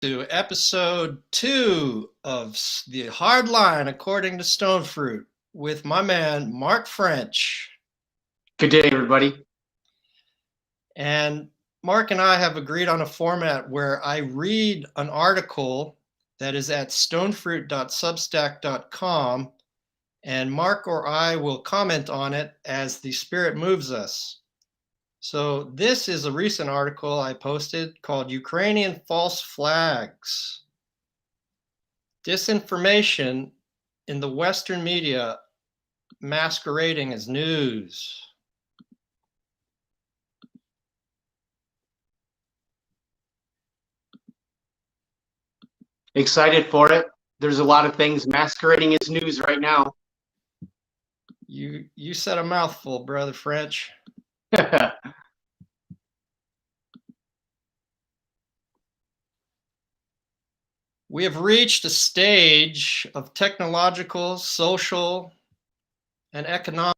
to episode 2 of the Hardline According to Stonefruit with my man Mark French. Good day, everybody. And Mark and I have agreed on a format where I read an article that is at stonefruit.substack.com, and Mark or I will comment on it as the spirit moves us. So this is a recent article I posted called Ukrainian False Flags. Disinformation in the Western media masquerading as news. Excited for it. There's a lot of things masquerading as news right now. You said a mouthful, Brother French. We have reached a stage of technological, social, and economic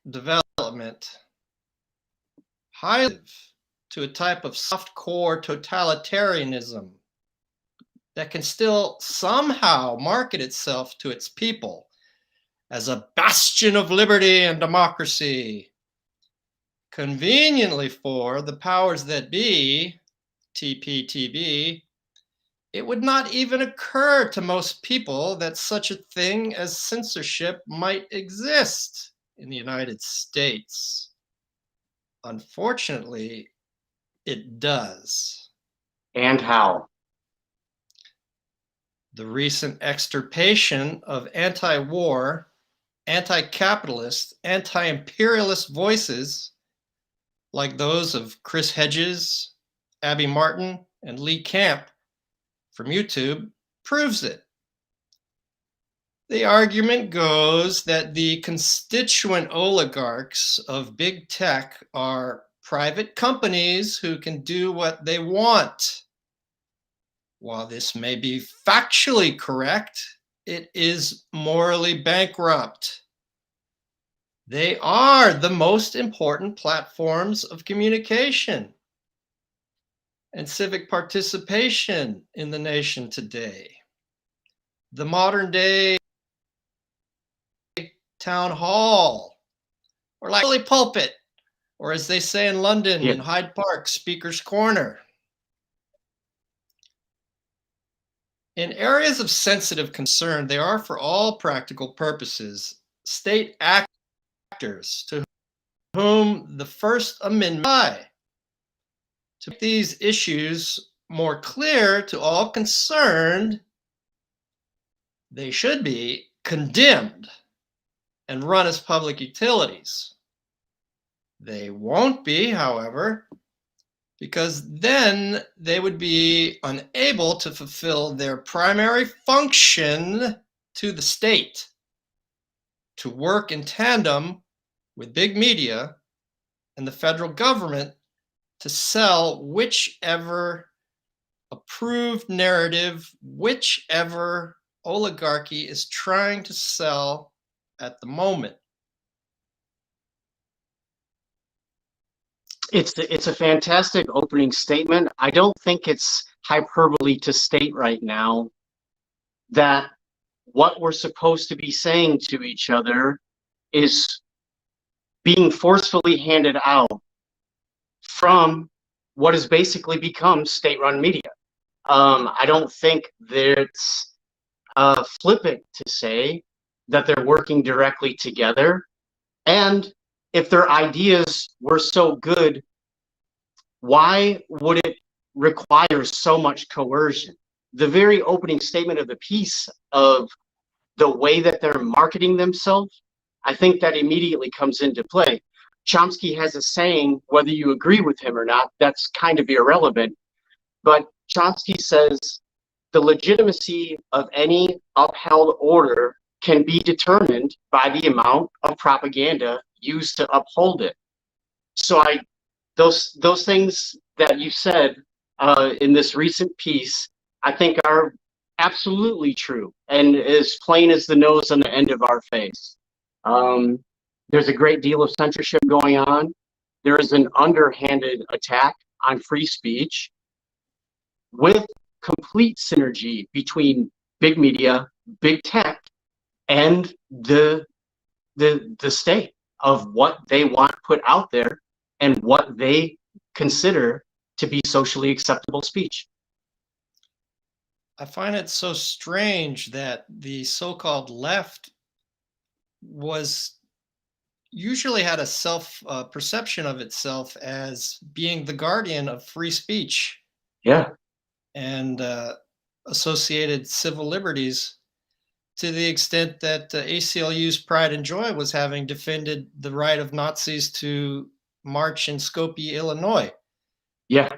development highly to a type of soft-core totalitarianism that can still somehow market itself to its people as a bastion of liberty and democracy. Conveniently for the powers that be, TPTB, it would not even occur to most people that such a thing as censorship might exist in the United States. Unfortunately, it does. And how? The recent extirpation of anti-war, anti-capitalist, anti-imperialist voices like those of Chris Hedges, Abby Martin, and Lee Camp from YouTube proves it. The argument goes that the constituent oligarchs of big tech are private companies who can do what they want. While this may be factually correct, it is morally bankrupt. They are the most important platforms of communication and civic participation in the nation today. The modern day town hall, or like a pulpit, or as they say in London, in Hyde Park, Speaker's Corner. In areas of sensitive concern, they are, for all practical purposes, state actors to whom the First Amendment applies. To make these issues more clear to all concerned, they should be condemned and run as public utilities. They won't be, however, because then they would be unable to fulfill their primary function to the state, to work in tandem with big media and the federal government to sell whichever approved narrative, whichever oligarchy is trying to sell at the moment. It's a fantastic opening statement. I don't think it's hyperbole to state right now that what we're supposed to be saying to each other is being forcefully handed out from what has basically become state-run media. I don't think that's flippant to say that they're working directly together. And if their ideas were so good, why would it require so much coercion? The very opening statement of the piece of the way that they're marketing themselves, I think that immediately comes into play. Chomsky has a saying, whether you agree with him or not, that's kind of irrelevant. But Chomsky says the legitimacy of any upheld order can be determined by the amount of propaganda used to uphold it. So those things that you said in this recent piece, I think are absolutely true and as plain as the nose on the end of our face. There's a great deal of censorship going on. There is an underhanded attack on free speech with complete synergy between big media, big tech, and the state of what they want put out there and what they consider to be socially acceptable speech. I find it so strange that the so-called left was usually had a self perception of itself as being the guardian of free speech Yeah, and associated civil liberties, to the extent that ACLU's Pride and Joy was having defended the right of Nazis to march in Skopje, Illinois. yeah,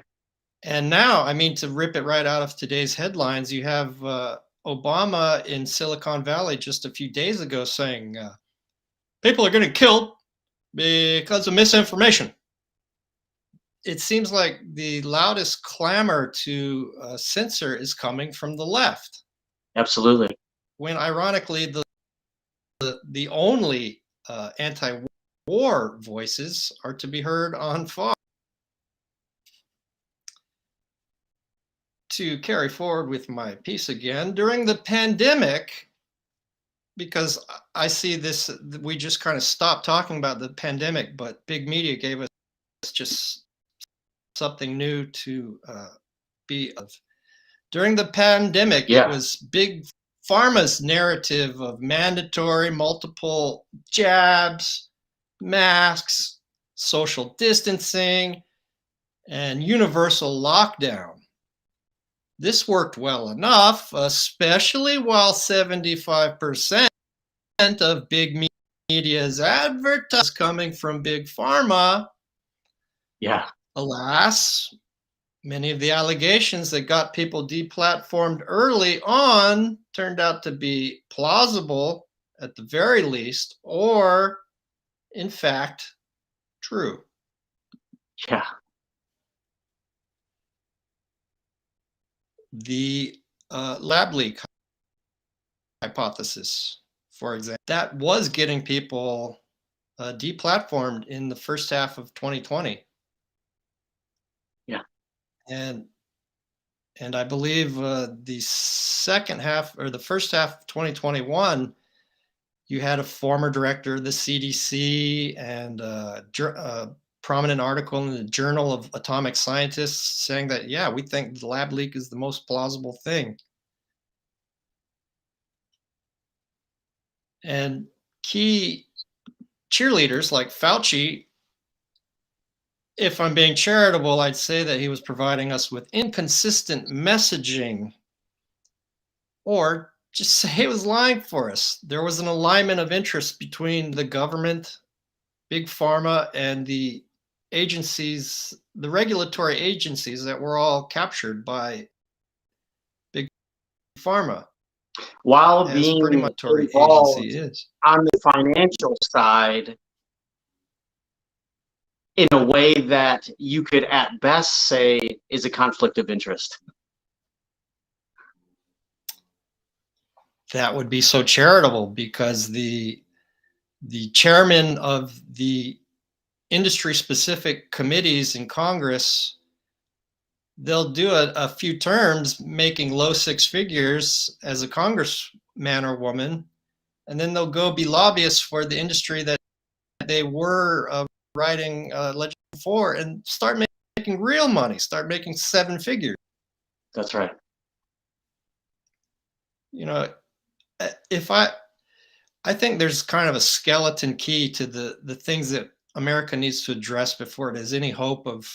And now, I mean, to rip it right out of today's headlines, you have Obama in Silicon Valley just a few days ago saying people are getting killed because of misinformation. It seems like the loudest clamor to censor is coming from the left, absolutely. when ironically the only anti-war voices are to be heard on Fox. To carry forward with my piece again, during the pandemic, because I see this, we just kind of stopped talking about the pandemic, but big media gave us just something new to be of. During the pandemic, it Yeah, was big pharma's narrative of mandatory multiple jabs, masks, social distancing, and universal lockdown. This worked well enough, especially while 75% of big media's advertising coming from big pharma. yeah, Alas, many of the allegations that got people deplatformed early on turned out to be plausible at the very least, or in fact, true. yeah. The lab leak hypothesis, for example, that was getting people deplatformed in the first half of 2020. Yeah. And I believe the second half or the first half of 2021, you had a former director of the CDC and a prominent article in the Journal of Atomic Scientists saying that, yeah, we think the lab leak is the most plausible thing. And key cheerleaders like Fauci, if I'm being charitable, I'd say that he was providing us with inconsistent messaging, or just say he was lying for us. There was an alignment of interest between the government, big pharma, and the agencies, the regulatory agencies that were all captured by big pharma, While as being pretty much an involved agency is. on the financial side in a way that you could at best say is a conflict of interest. That would be so charitable, because the chairman of the industry specific committees in Congress, they'll do a few terms making low six figures as a congressman or woman, and then they'll go be lobbyists for the industry that they were writing legislation for, and start making real money, start making seven figures. That's right. You know, if I think there's kind of a skeleton key to the things that America needs to address before it has any hope of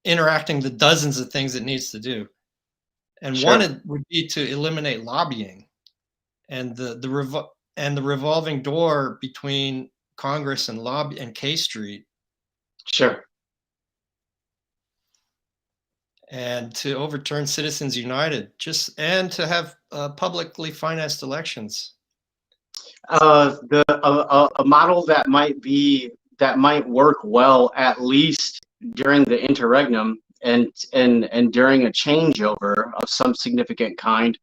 interacting the dozens of things it needs to do. And Sure. one would be to eliminate lobbying and the revolving door between Congress and lobby and K Street, Sure. and to overturn Citizens United, and to have publicly financed elections. A model that might work well, at least during the interregnum and during a changeover of some significant kind,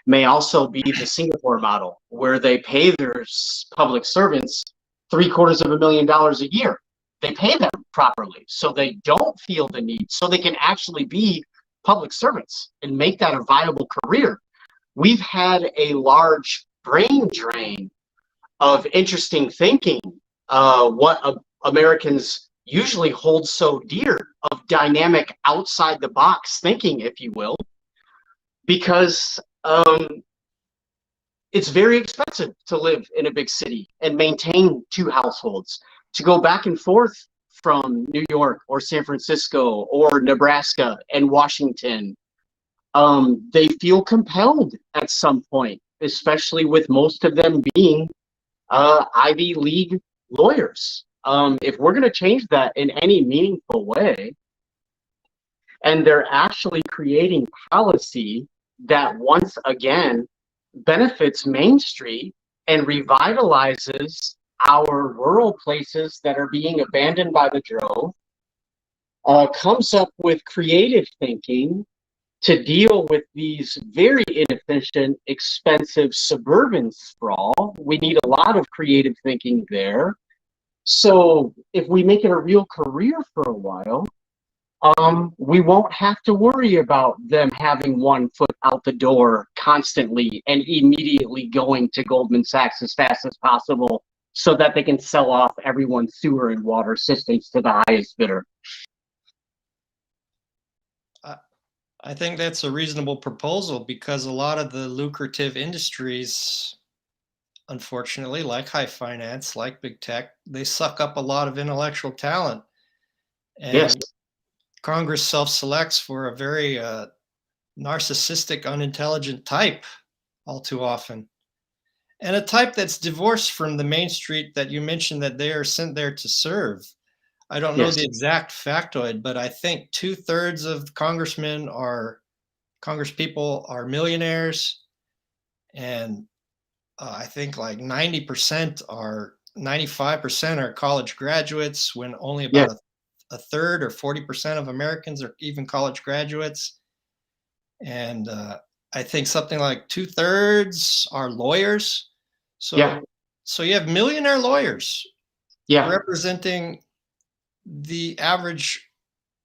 may also be the Singapore model, where they pay their public servants $750,000 a year. They pay them properly, so they don't feel the need, so they can actually be public servants and make that a viable career. We've had a large brain drain of interesting thinking, what Americans usually hold so dear, of dynamic outside the box thinking, if you will, because it's very expensive to live in a big city and maintain two households. To go back and forth from New York or San Francisco or Nebraska and Washington, they feel compelled at some point, especially with most of them being Ivy League lawyers. If we're going to change that in any meaningful way, and they're actually creating policy that once again benefits Main Street and revitalizes our rural places that are being abandoned by the drove, comes up with creative thinking to deal with these very inefficient, expensive suburban sprawl. We need a lot of creative thinking there. So if we make it a real career for a while, we won't have to worry about them having one foot out the door constantly and immediately going to Goldman Sachs as fast as possible so that they can sell off everyone's sewer and water systems to the highest bidder. I think that's a reasonable proposal because a lot of the lucrative industries, unfortunately, like high finance, like big tech, they suck up a lot of intellectual talent. And yes. Congress self-selects for a very narcissistic, unintelligent type all too often. And a type that's divorced from the Main Street that you mentioned that they are sent there to serve. I don't know the exact factoid, but I think 2/3 of congresspeople are millionaires. And I think like 95% are college graduates when only about a third or 40% of Americans are even college graduates. And I think something like 2/3 are lawyers. So you have millionaire lawyers representing the average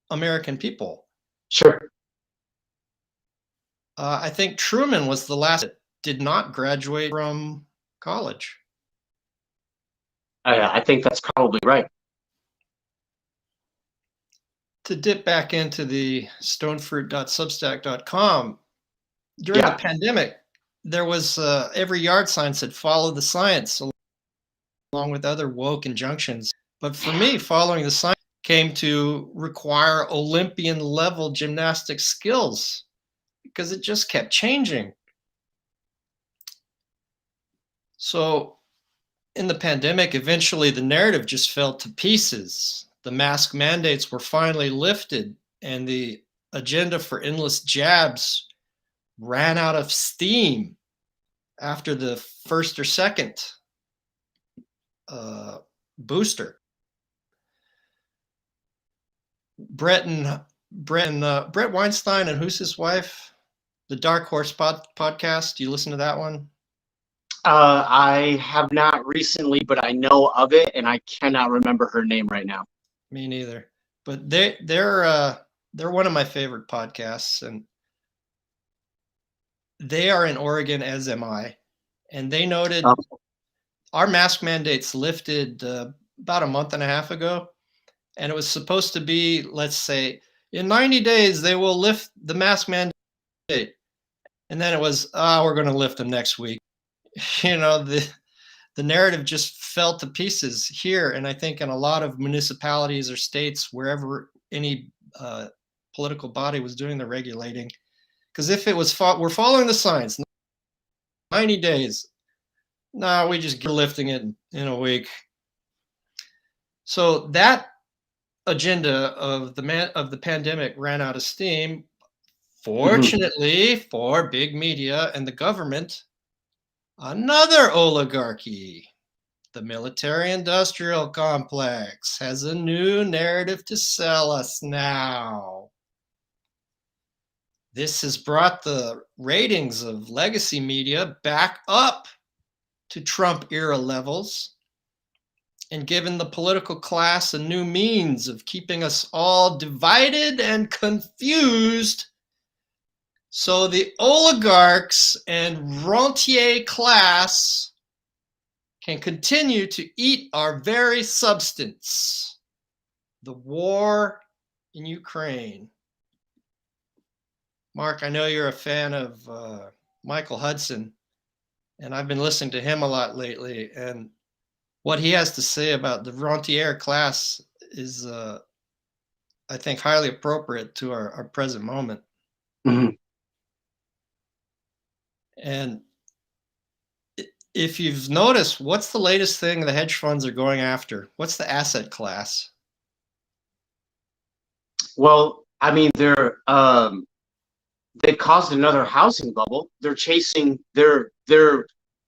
American people. Sure. I think Truman was the last that did not graduate from college. I think that's probably right. To dip back into the stonefruit.substack.com, during the pandemic, there was every yard sign said follow the science along with other woke injunctions. But for me, following the science came to require Olympian level gymnastic skills because it just kept changing. So in the pandemic, eventually the narrative just fell to pieces. The mask mandates were finally lifted and the agenda for endless jabs ran out of steam after the first or second booster. Brett Weinstein and who's his wife? The Dark Horse podcast. Do you listen to that one? I have not recently, but I know of it, and I cannot remember her name right now. Me neither. But they're one of my favorite podcasts, and they are in Oregon, as am I. And they noted our mask mandates lifted about a month and a half ago. And it was supposed to be, let's say, in 90 days, they will lift the mask mandate. And then it was, we're going to lift them next week. You know, the narrative just fell to pieces here. And I think in a lot of municipalities or states, wherever any political body was doing the regulating, because if it was, we're following the science, 90 days, no, we just get lifting it in a week. So that agenda of the pandemic ran out of steam. Fortunately for big media and the government, another oligarchy, the military-industrial complex, has a new narrative to sell us now. This has brought the ratings of legacy media back up to Trump-era levels and given the political class a new means of keeping us all divided and confused So the oligarchs and rentier class can continue to eat our very substance. The war in Ukraine. Mark, I know you're a fan of Michael Hudson, and I've been listening to him a lot lately. And what he has to say about the rentier class is, I think, highly appropriate to our present moment. Mhm. And if you've noticed, what's the latest thing the hedge funds are going after? What's the asset class? Well, I mean, they caused another housing bubble. They're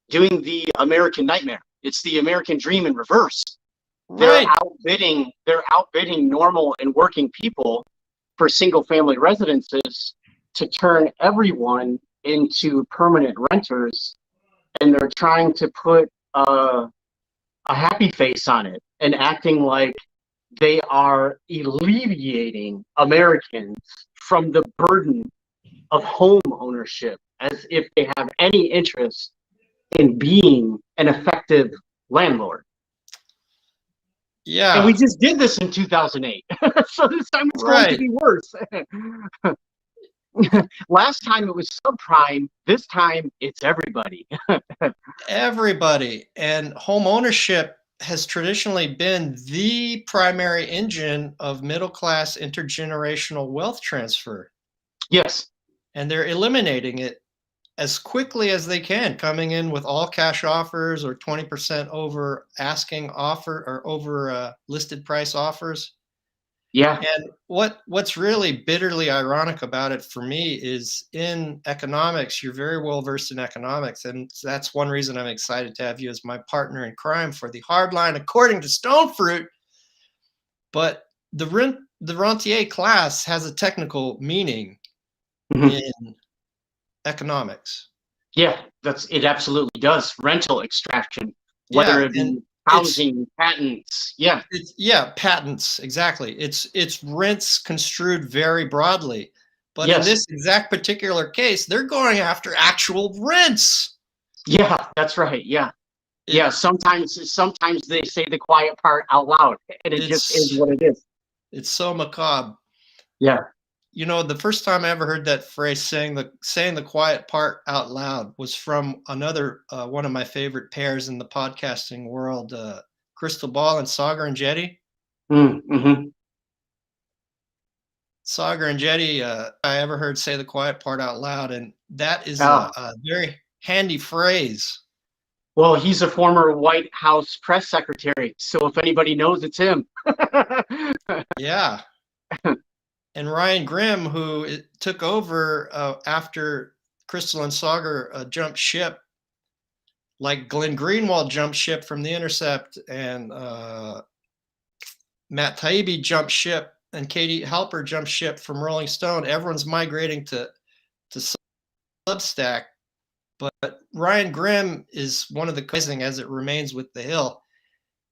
doing the American nightmare. It's the American dream in reverse. Right. They're outbidding normal and working people for single family residences to turn everyone into permanent renters, and they're trying to put a happy face on it and acting like they are alleviating Americans from the burden of home ownership, as if they have any interest in being an effective landlord. Yeah. And we just did this in 2008. So this time it's going to be worse. Last time it was subprime. This time it's everybody. Everybody. And home ownership has traditionally been the primary engine of middle class intergenerational wealth transfer. Yes. And they're eliminating it as quickly as they can, coming in with all cash offers or 20% over asking offer or over listed price offers. Yeah. And what's really bitterly ironic about it for me is in economics, you're very well versed in economics. And that's one reason I'm excited to have you as my partner in crime for the Hardline According to Stonefruit. But the rentier class has a technical meaning in economics. Yeah, it absolutely does. Rental extraction, whether Yeah, it be and housing, patents. Yeah. Patents, exactly. It's rents construed very broadly. But in Yes. this exact particular case, they're going after actual rents. Yeah, that's right. Yeah. Yeah, sometimes they say the quiet part out loud, and it just is what it is. It's so macabre. Yeah. You know, the first time I ever heard that phrase, saying the quiet part out loud, was from another one of my favorite pairs in the podcasting world, Crystal Ball and Sagar and Jetty. Mm-hmm. Sagar and Jetty, I ever heard say the quiet part out loud, and that is a very handy phrase. Well, he's a former White House press secretary, so if anybody knows, it's him. Yeah. And Ryan Grimm, who took over after Crystal and Sagar jumped ship, like Glenn Greenwald jumped ship from The Intercept, and Matt Taibbi jumped ship, and Katie Halper jumped ship from Rolling Stone. Everyone's migrating to Substack. But Ryan Grimm is one of the rising as it remains with The Hill.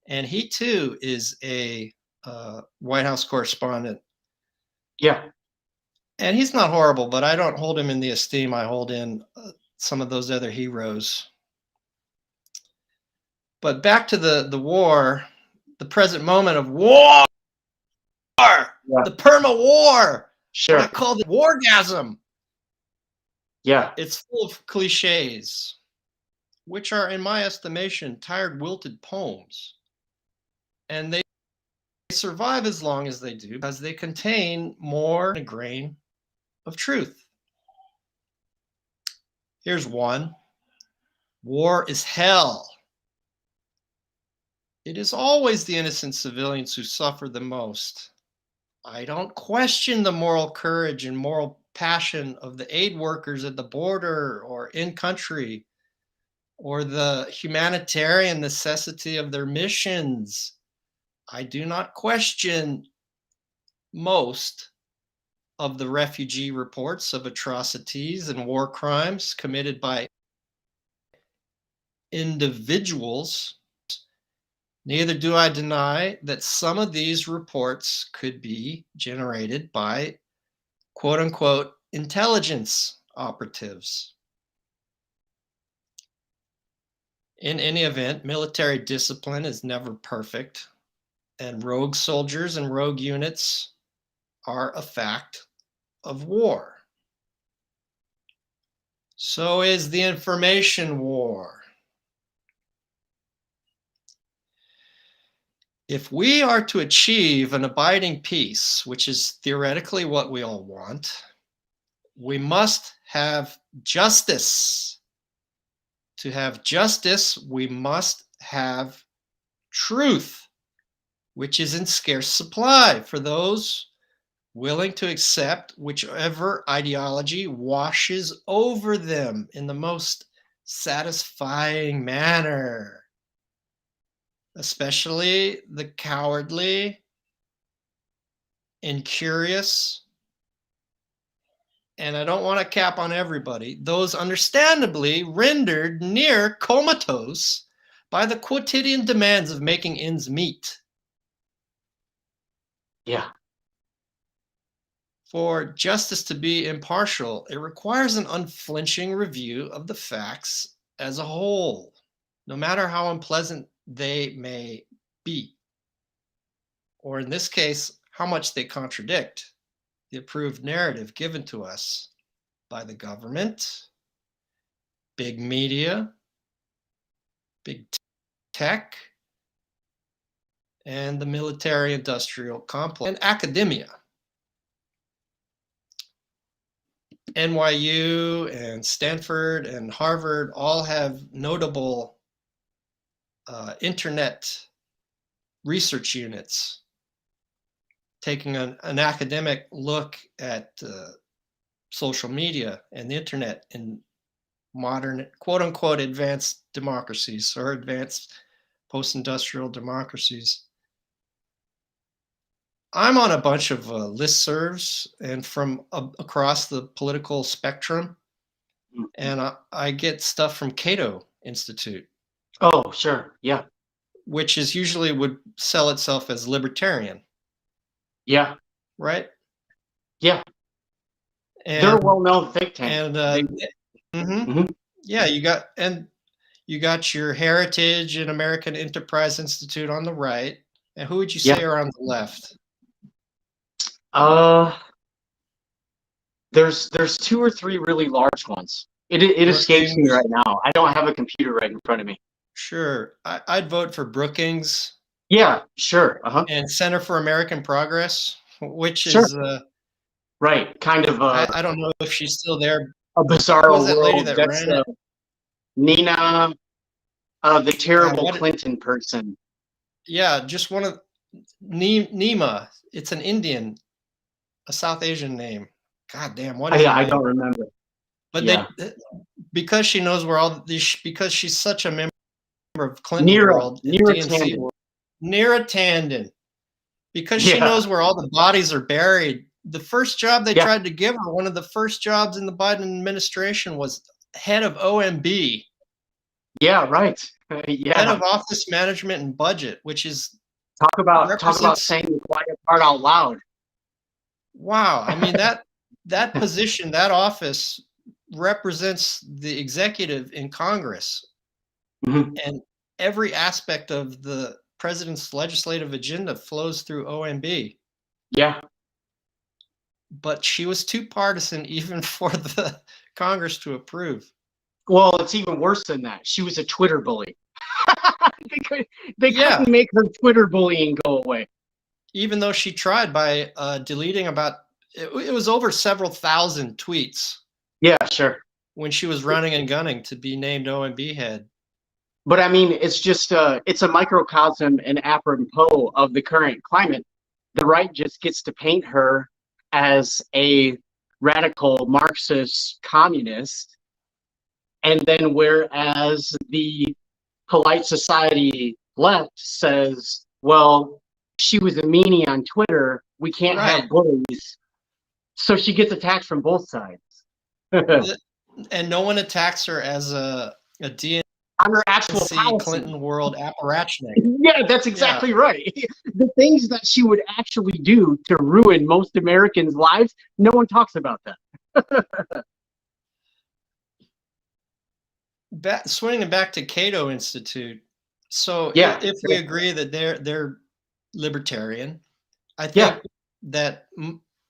And he too is a White House correspondent. Yeah. And he's not horrible, but I don't hold him in the esteem I hold in some of those other heroes. But back to the war, the present moment of war, the perma war. Sure. I call it wargasm. Yeah. It's full of cliches, which are, in my estimation, tired, wilted poems. And they survive as long as they do because they contain more than a grain of truth. Here's one. War is hell. It is always the innocent civilians who suffer the most. I don't question the moral courage and moral passion of the aid workers at the border or in country, or the humanitarian necessity of their missions. I do not question most of the refugee reports of atrocities and war crimes committed by individuals. Neither do I deny that some of these reports could be generated by quote unquote intelligence. operatives. In any event, military discipline is never perfect, and rogue soldiers and rogue units are a fact of war. So is the information war. If we are to achieve an abiding peace, which is theoretically what we all want, we must have justice. To have justice, we must have truth, which is in scarce supply for those willing to accept whichever ideology washes over them in the most satisfying manner, especially the cowardly, incurious, and I don't want to cap on everybody, those understandably rendered near comatose by the quotidian demands of making ends meet. Yeah. For justice to be impartial, it requires an unflinching review of the facts as a whole, no matter how unpleasant they may be, or in this case, how much they contradict the approved narrative given to us by the government, big media, big tech, and the military-industrial complex, and academia. NYU and Stanford and Harvard all have notable internet research units taking an academic look at social media and the internet in modern, quote unquote, advanced democracies or advanced post-industrial democracies. I'm on a bunch of listservs and from across the political spectrum, and I get stuff from Cato Institute. Oh, sure. Yeah. Which is usually would sell itself as libertarian. Yeah. Right? Yeah. And they're a well-known think tank. And yeah, you got your Heritage and American Enterprise Institute on the right. And who would you say are on the left? There's two or three really large ones. It escapes me right now. I don't have a computer right in front of me. Sure. I'd vote for Brookings. Yeah, sure. And Center for American Progress, which is right, kind of I don't know if she's still there. A bizarre world. That lady that ran it? Nina, the terrible Clinton person. Yeah, just one of Nima. It's an Indian, a South Asian name. God damn, what is it? I don't remember. But because she knows where all these, because she's such a member of Clinton world, Neera Tanden, because she knows where all the bodies are buried. The first job they tried to give her, one of the first jobs in the Biden administration, was head of OMB. Yeah, right. Head of Office Management and Budget, which is talk about saying the quiet part out loud. Wow, I mean that position, that office represents the executive in Congress, and every aspect of the president's legislative agenda flows through OMB. Yeah. But she was too partisan even for the Congress to approve. Well, it's even worse than that. She was a Twitter bully. they couldn't make her Twitter bullying go away. Even though she tried by deleting it was over several thousand tweets. Yeah, sure. When she was running and gunning to be named OMB head. But I mean, it's just it's a microcosm and apropos of the current climate. The right just gets to paint her as a radical Marxist communist, and then whereas the polite society left says, well, she was a meanie on Twitter, we can't have bullies, so she gets attacked from both sides. And no one attacks her as a DNC on her actual Clinton world apparatchik. Yeah, that's exactly right. The things that she would actually do to ruin most Americans' lives, no one talks about that. swinging back to Cato Institute. So Yeah, if we agree that they're libertarian, I yeah, think that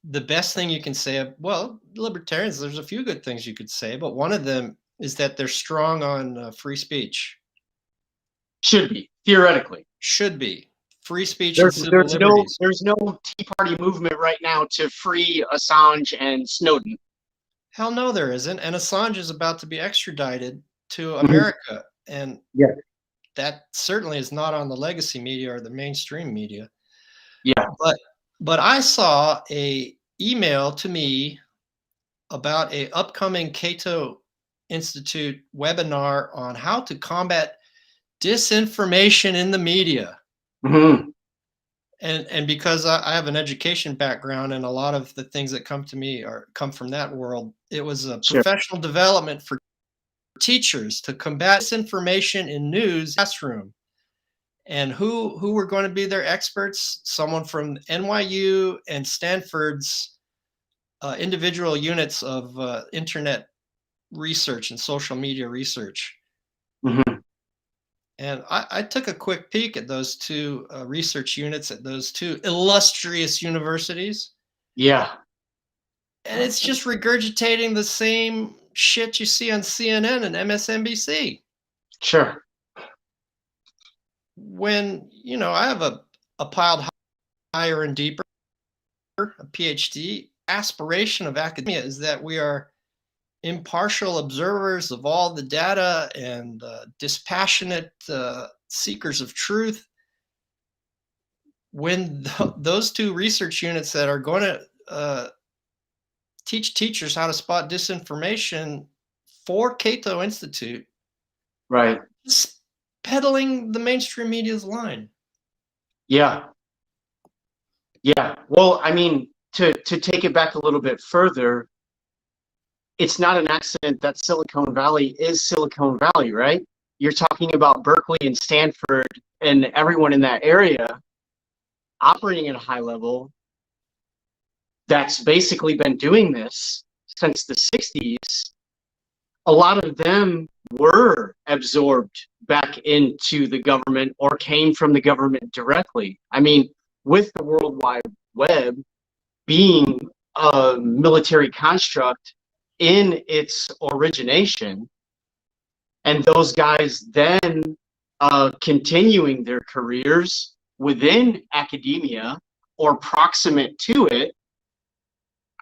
the best thing you can say, well, libertarians, there's a few good things you could say, but one of them is that they're strong on free speech. should be theoretically. Should be free speech and civil There's no liberties. Tea Party movement right now to free Assange and Snowden. Hell no, there isn't. And Assange is about to be extradited to Mhm. America, and Yeah, that certainly is not on the legacy media or the mainstream media. yeah. But I saw a email to me about a upcoming Cato Institute webinar on how to combat disinformation in the media. Hmm. And because I have an education background and a lot of the things that come to me come from that world, it was a Sure. professional development for teachers to combat disinformation in news classroom. And who were going to be their experts? Someone from NYU and Stanford's individual units of internet research and social media research. Hmm. And I took a quick peek at those two research units at those two illustrious universities. Yeah, And it's just regurgitating the same shit you see on CNN and MSNBC. sure. When, I have a piled higher and deeper, a PhD. Aspiration of academia is that we are impartial observers of all the data and dispassionate seekers of truth. When those two research units that are going to teach teachers how to spot disinformation for Cato Institute, Right. just peddling the mainstream media's line. Yeah. Yeah. Well, I mean, to take it back a little bit further, it's not an accident that Silicon Valley is Silicon Valley, right? You're talking about Berkeley and Stanford and everyone in that area operating at a high level that's basically been doing this since the 60s. A lot of them were absorbed back into the government or came from the government directly. I mean, with the World Wide Web being a military construct in its origination, and those guys then continuing their careers within academia or proximate to it,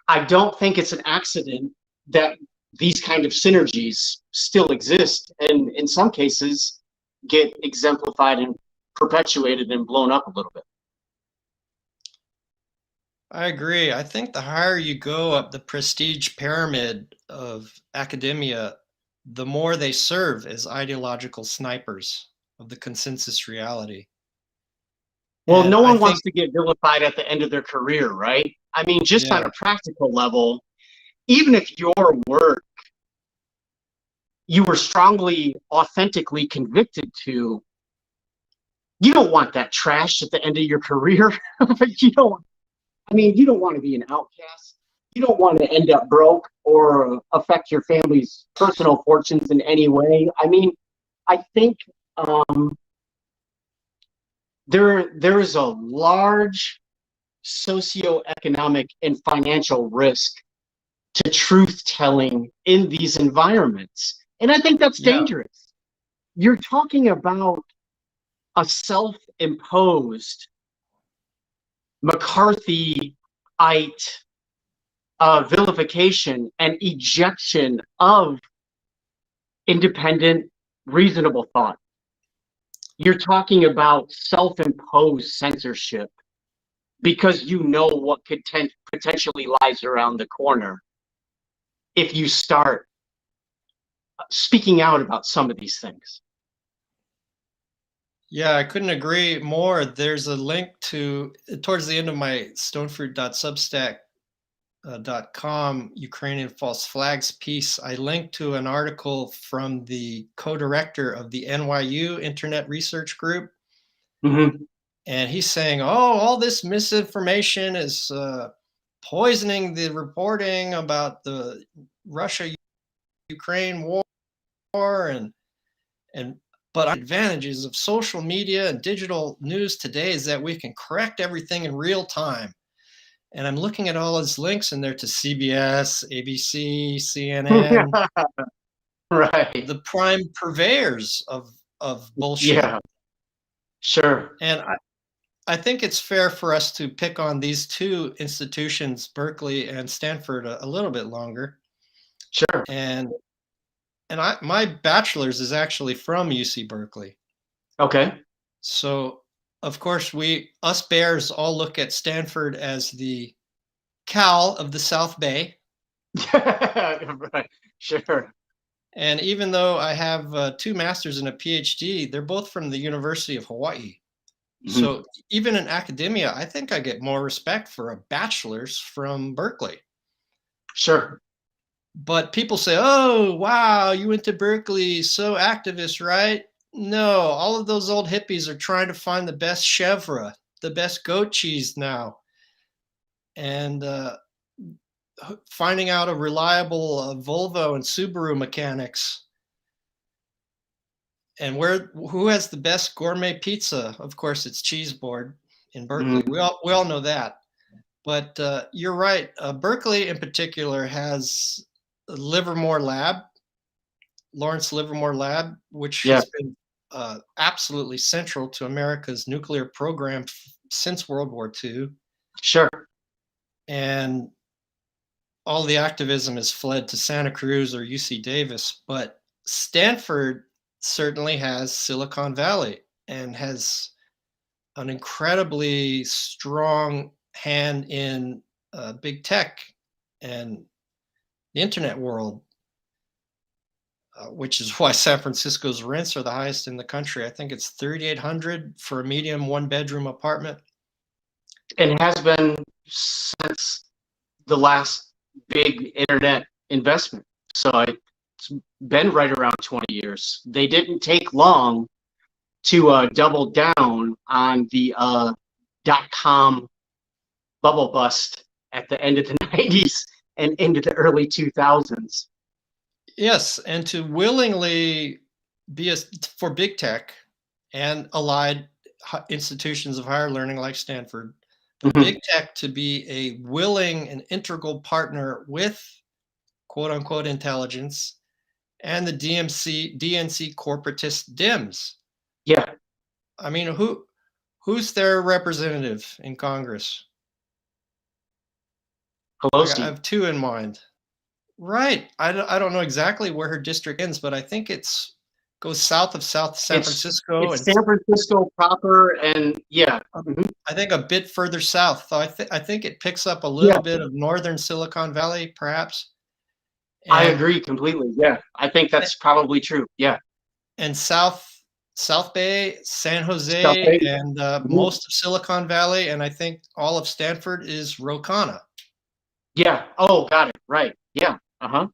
I don't think it's an accident that these kind of synergies still exist, and in some cases get exemplified and perpetuated and blown up a little bit. I agree. I think the higher you go up the prestige pyramid of academia, the more they serve as ideological snipers of the consensus reality. Well, And no I one think, wants to get vilified at the end of their career, right? I mean, just on yeah, a practical level, even if your work you were strongly, authentically convicted to, you don't want that trash at the end of your career. You don't, I mean, you don't want to be an outcast. You don't want to end up broke or affect your family's personal fortunes in any way. I mean, I think there is a large socioeconomic and financial risk to truth telling in these environments. And I think that's yeah, dangerous. You're talking about a self-imposed McCarthyite vilification and ejection of independent, reasonable thought. You're talking about self-imposed censorship because you know what could potentially lies around the corner if you start speaking out about some of these things. yeah, I couldn't agree more. There's a link towards the end of my stonefruit.substack.com Ukrainian false flags piece. I linked to an article from the co-director of the NYU Internet Research Group. Mm-hmm. And he's saying, oh, all this misinformation is poisoning the reporting about the Russia Ukraine war. and but advantages of social media and digital news today is that we can correct everything in real time. And I'm looking at all his links in there to CBS, ABC, CNN, Right. the prime purveyors of bullshit. Yeah, sure. And I think it's fair for us to pick on these two institutions, Berkeley and Stanford, a little bit longer. Sure. And my bachelor's is actually from UC Berkeley. Okay. So of course us bears all look at Stanford as the Cal of the South Bay. Right. Sure. And even though I have 2 masters and a PhD, they're both from the University of Hawaii. Mhm. So even in academia, I think I get more respect for a bachelor's from Berkeley. Sure. But people say, "Oh, wow, you went to Berkeley, so activist, right?" No, all of those old hippies are trying to find the best chèvre, the best goat cheese now, and finding out a reliable Volvo and Subaru mechanics, and who has the best gourmet pizza? Of course, it's Cheese Board in Berkeley. Mhm. We all know that. But you're right. Berkeley, in particular, has Livermore Lab, Lawrence Livermore Lab, which Yeah, has been absolutely central to America's nuclear program since World War II. sure. And all the activism has fled to Santa Cruz or UC Davis. But Stanford certainly has Silicon Valley and has an incredibly strong hand in big tech and the internet world, which is why San Francisco's rents are the highest in the country. I think it's 3,800 for a medium one-bedroom apartment. And has been since the last big internet investment. So it's been right around 20 years. They didn't take long to double down on the .com bubble bust at the end of the 90s and into the early 2000s. Yes, and to willingly for big tech and allied institutions of higher learning like Stanford, for Mhm. big tech to be a willing and integral partner with quote unquote intelligence and the DNC corporatist Dems. Yeah, I mean, who's their representative in Congress? I Pelosi. have two in mind. Right. I don't know exactly where her district ends, but I think it's goes south of South San Francisco It's and San Francisco proper, and yeah. Mhm. I think a bit further south. So I think it picks up a Yeah, little bit of northern Silicon Valley, perhaps, I and agree completely. Yeah, I think that's probably true. Yeah, and South Bay, San South Jose, Bay. and Mhm. most of Silicon Valley, and I think all of Stanford is Ro Khanna. Yeah. Oh, got it. Right. Yeah. Uh-huh.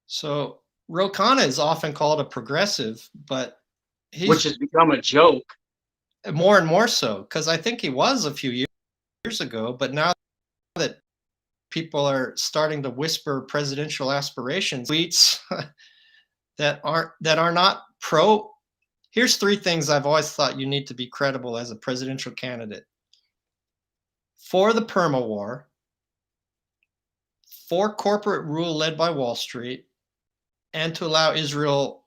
So Ro Khanna is often called a progressive, but Which he's has become a joke. more and more so because I think he was a few years ago, but now that people are starting to whisper presidential aspirations, tweets that are not pro. Here's three things I've always thought you need to be credible as a presidential candidate: for the perma war, for corporate rule led by Wall Street, and to allow Israel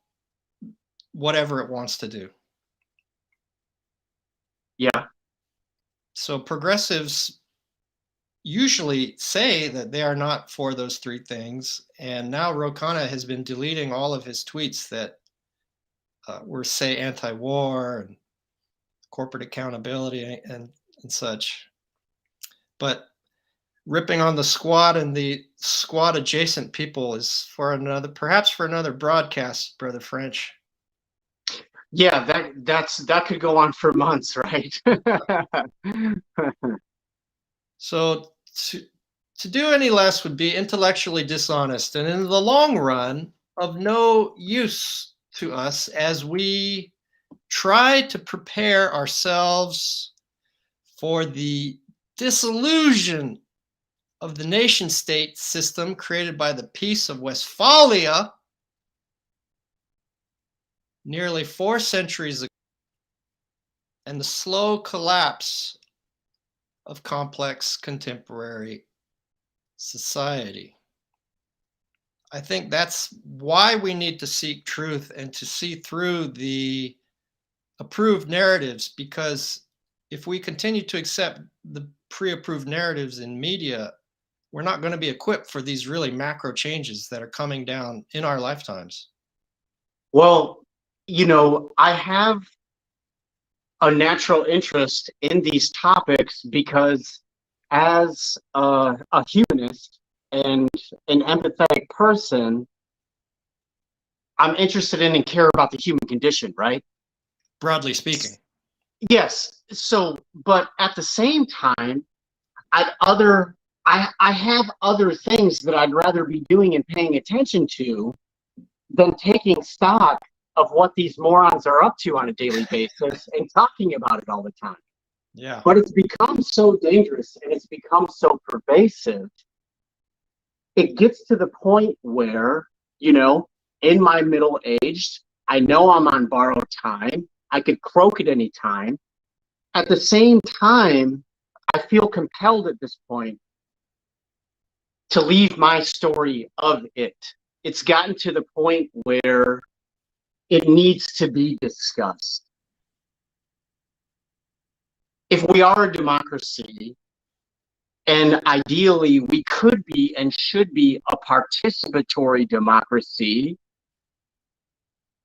whatever it wants to do. Yeah. So progressives usually say that they are not for those three things. And now Ro Khanna has been deleting all of his tweets that were, say, anti war and corporate accountability and such. But ripping on the squad and the squad adjacent people is perhaps for another broadcast, Brother French. Yeah, that could go on for months, right? So to do any less would be intellectually dishonest and in the long run of no use to us as we try to prepare ourselves for the disillusion of the nation state system created by the Peace of Westphalia nearly 4 centuries ago, and the slow collapse of complex contemporary society. I think that's why we need to seek truth and to see through the approved narratives, because if we continue to accept the pre-approved narratives in media, we're not going to be equipped for these really macro changes that are coming down in our lifetimes. Well, I have a natural interest in these topics because as a humanist and an empathetic person, I'm interested in and care about the human condition, right? Broadly speaking. Yes. So, but at the same time, I have other things that I'd rather be doing and paying attention to than taking stock of what these morons are up to on a daily basis and talking about it all the time. Yeah. But it's become so dangerous and it's become so pervasive. It gets to the point where, in my middle age, I know I'm on borrowed time. I could croak at any time. At the same time, I feel compelled at this point to leave my story of it. It's gotten to the point where it needs to be discussed. If we are a democracy, and ideally we could be and should be a participatory democracy,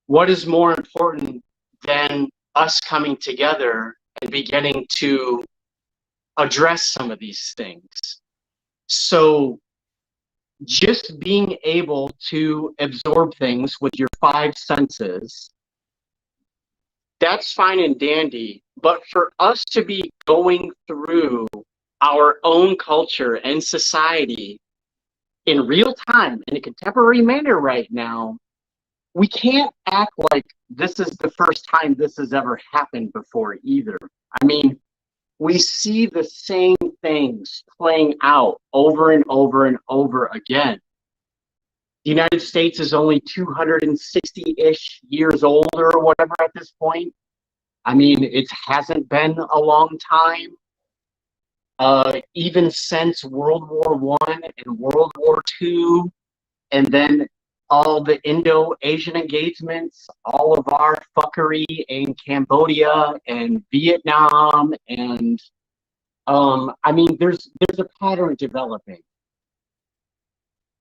what is more important than us coming together and beginning to address some of these things? So just being able to absorb things with your 5 senses, that's fine and dandy. But for us to be going through our own culture and society in real time, in a contemporary manner right now, we can't act like this is the first time this has ever happened before either. I mean, we see the same things playing out over and over and over again. The United States is only 260-ish years old or whatever at this point. I mean, it hasn't been a long time. Even since World War One and World War II, and then all the Indo-Asian engagements, all of our fuckery in Cambodia and Vietnam, and I mean, there's a pattern developing.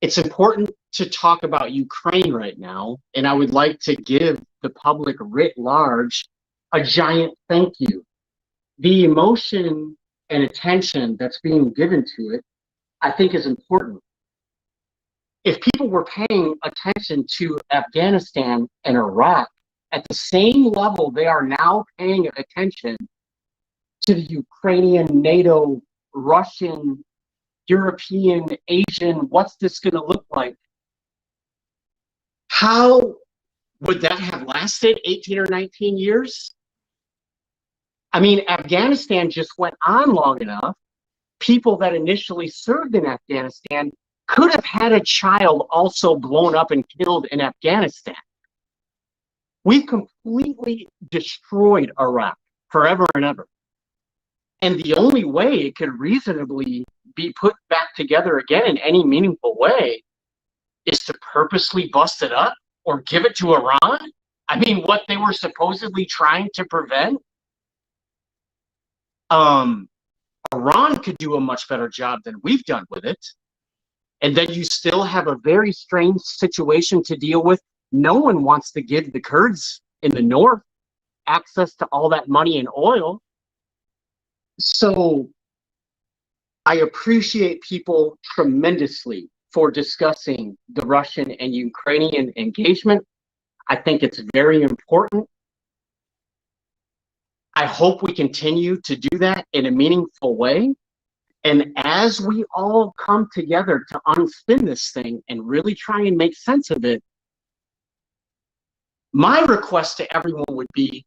It's important to talk about Ukraine right now, and I would like to give the public writ large a giant thank you. The emotion and attention that's being given to it, I think, is important. If people were paying attention to Afghanistan and Iraq at the same level they are now paying attention to the Ukrainian, NATO, Russian, European, Asian, what's this going to look like? How would that have lasted 18 or 19 years? I mean, Afghanistan just went on long enough. People that initially served in Afghanistan could have had a child also blown up and killed in Afghanistan. We've completely destroyed Iraq forever and ever. And the only way it could reasonably be put back together again in any meaningful way is to purposely bust it up or give it to Iran. I mean, what they were supposedly trying to prevent. Iran could do a much better job than we've done with it. And then you still have a very strange situation to deal with. No one wants to give the Kurds in the north access to all that money and oil. So I appreciate people tremendously for discussing the Russian and Ukrainian engagement. I think it's very important. I hope we continue to do that in a meaningful way. And as we all come together to unspin this thing and really try and make sense of it, my request to everyone would be,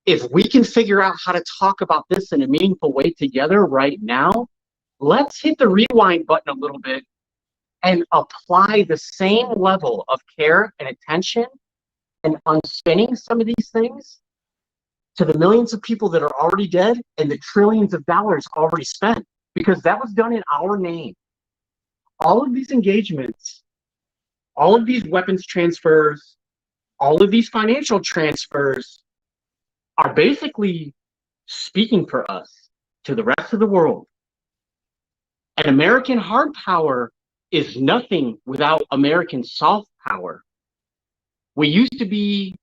if we can figure out how to talk about this in a meaningful way together right now, let's hit the rewind button a little bit and apply the same level of care and attention and unspinning some of these things to the millions of people that are already dead and the trillions of dollars already spent, because that was done in our name. All of these engagements, all of these weapons transfers, all of these financial transfers are basically speaking for us to the rest of the world. And American hard power is nothing without American soft power. We used to be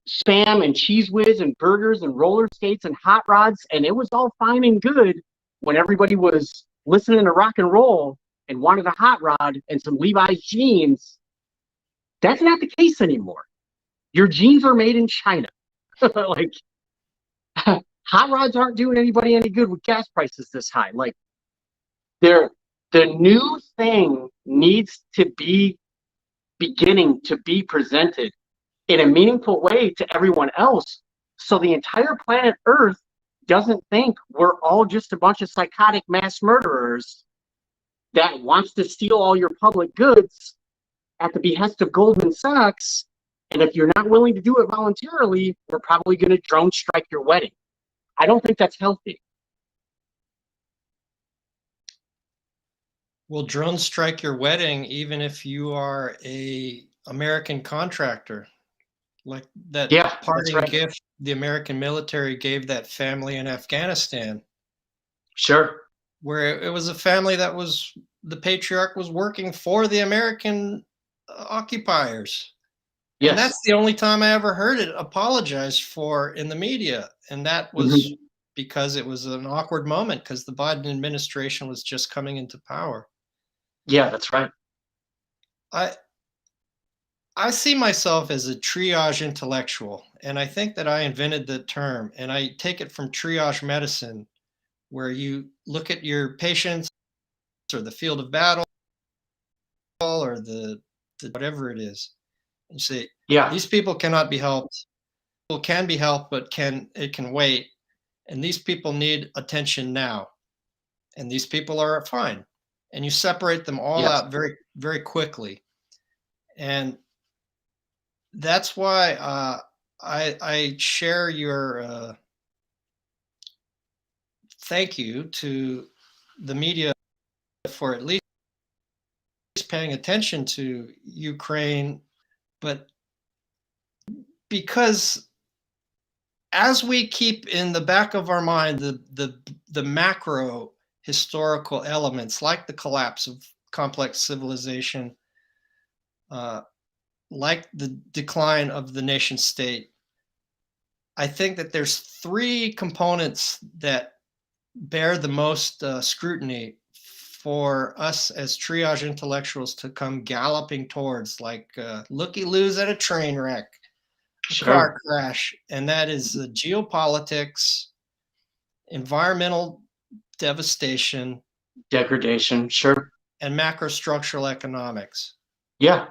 Spam and Cheese Whiz and burgers and roller skates and hot rods, and it was all fine and good when everybody was listening to rock and roll and wanted a hot rod and some Levi's jeans. That's not the case anymore. Your jeans are made in China. Like, hot rods aren't doing anybody any good with gas prices this high. Like, the new thing needs to be beginning to be presented in a meaningful way to everyone else, so the entire planet Earth doesn't think we're all just a bunch of psychotic mass murderers that wants to steal all your public goods at the behest of Goldman Sachs. And if you're not willing to do it voluntarily, we're probably going to drone strike your wedding. I don't think that's healthy. Will drone strike your wedding even if you are a American contractor? Like that parting gift the American military gave that family in Afghanistan. Sure. Where it was a family that was, the patriarch was working for the American occupiers. Yes. And that's the only time I ever heard it apologized for in the media. And that was because it was an awkward moment, because the Biden administration was just coming into power. Yeah, that's right. I see myself as a triage intellectual, and I think that I invented the term, and I take it from triage medicine, where you look at your patients or the field of battle or the whatever it is, and say, these people cannot be helped. People can be helped, but it can wait, and these people need attention now, and these people are fine, and you separate them all out very, very quickly, and that's why I share your thank you to the media for at least paying attention to Ukraine, but because as we keep in the back of our mind the macro historical elements, like the collapse of complex civilization, like the decline of the nation state, I think that there's three components that bear the most scrutiny for us as triage intellectuals to come galloping towards, like looky-loos at a train wreck, a car crash, and that is geopolitics, environmental devastation, degradation, and macrostructural economics. Yeah.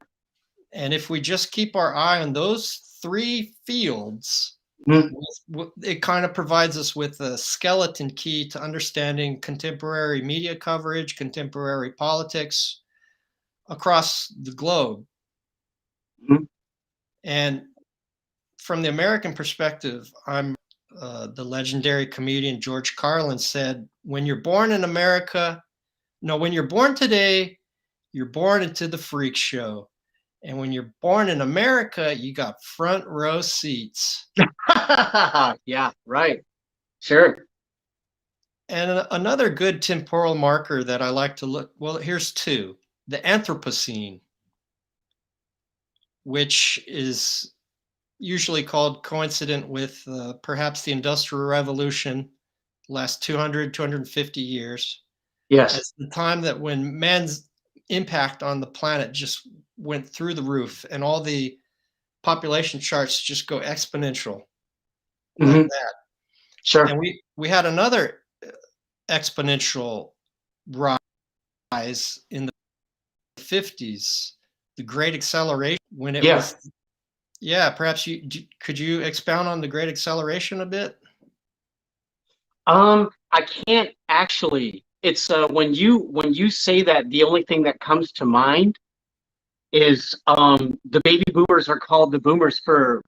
And if we just keep our eye on those three fields, it kind of provides us with a skeleton key to understanding contemporary media coverage, contemporary politics across the globe. And from the American perspective, I'm the legendary comedian George Carlin said, when you're born in America, when you're born today, you're born into the freak show. And when you're born in America, you got front row seats. Yeah, right. Sure. And another good temporal marker that I like to look, well, here's two. The Anthropocene, which is usually called coincident with perhaps the Industrial Revolution, last 200, 250 years. Yes. It's the time that when man's impact on the planet just went through the roof and all the population charts just go exponential like that. Sure. And we had another exponential rise in the 50s, the Great Acceleration, when it was. Yeah, perhaps could you expound on the Great Acceleration a bit? I can't actually. It's when you say that, the only thing that comes to mind is the baby boomers are called the boomers for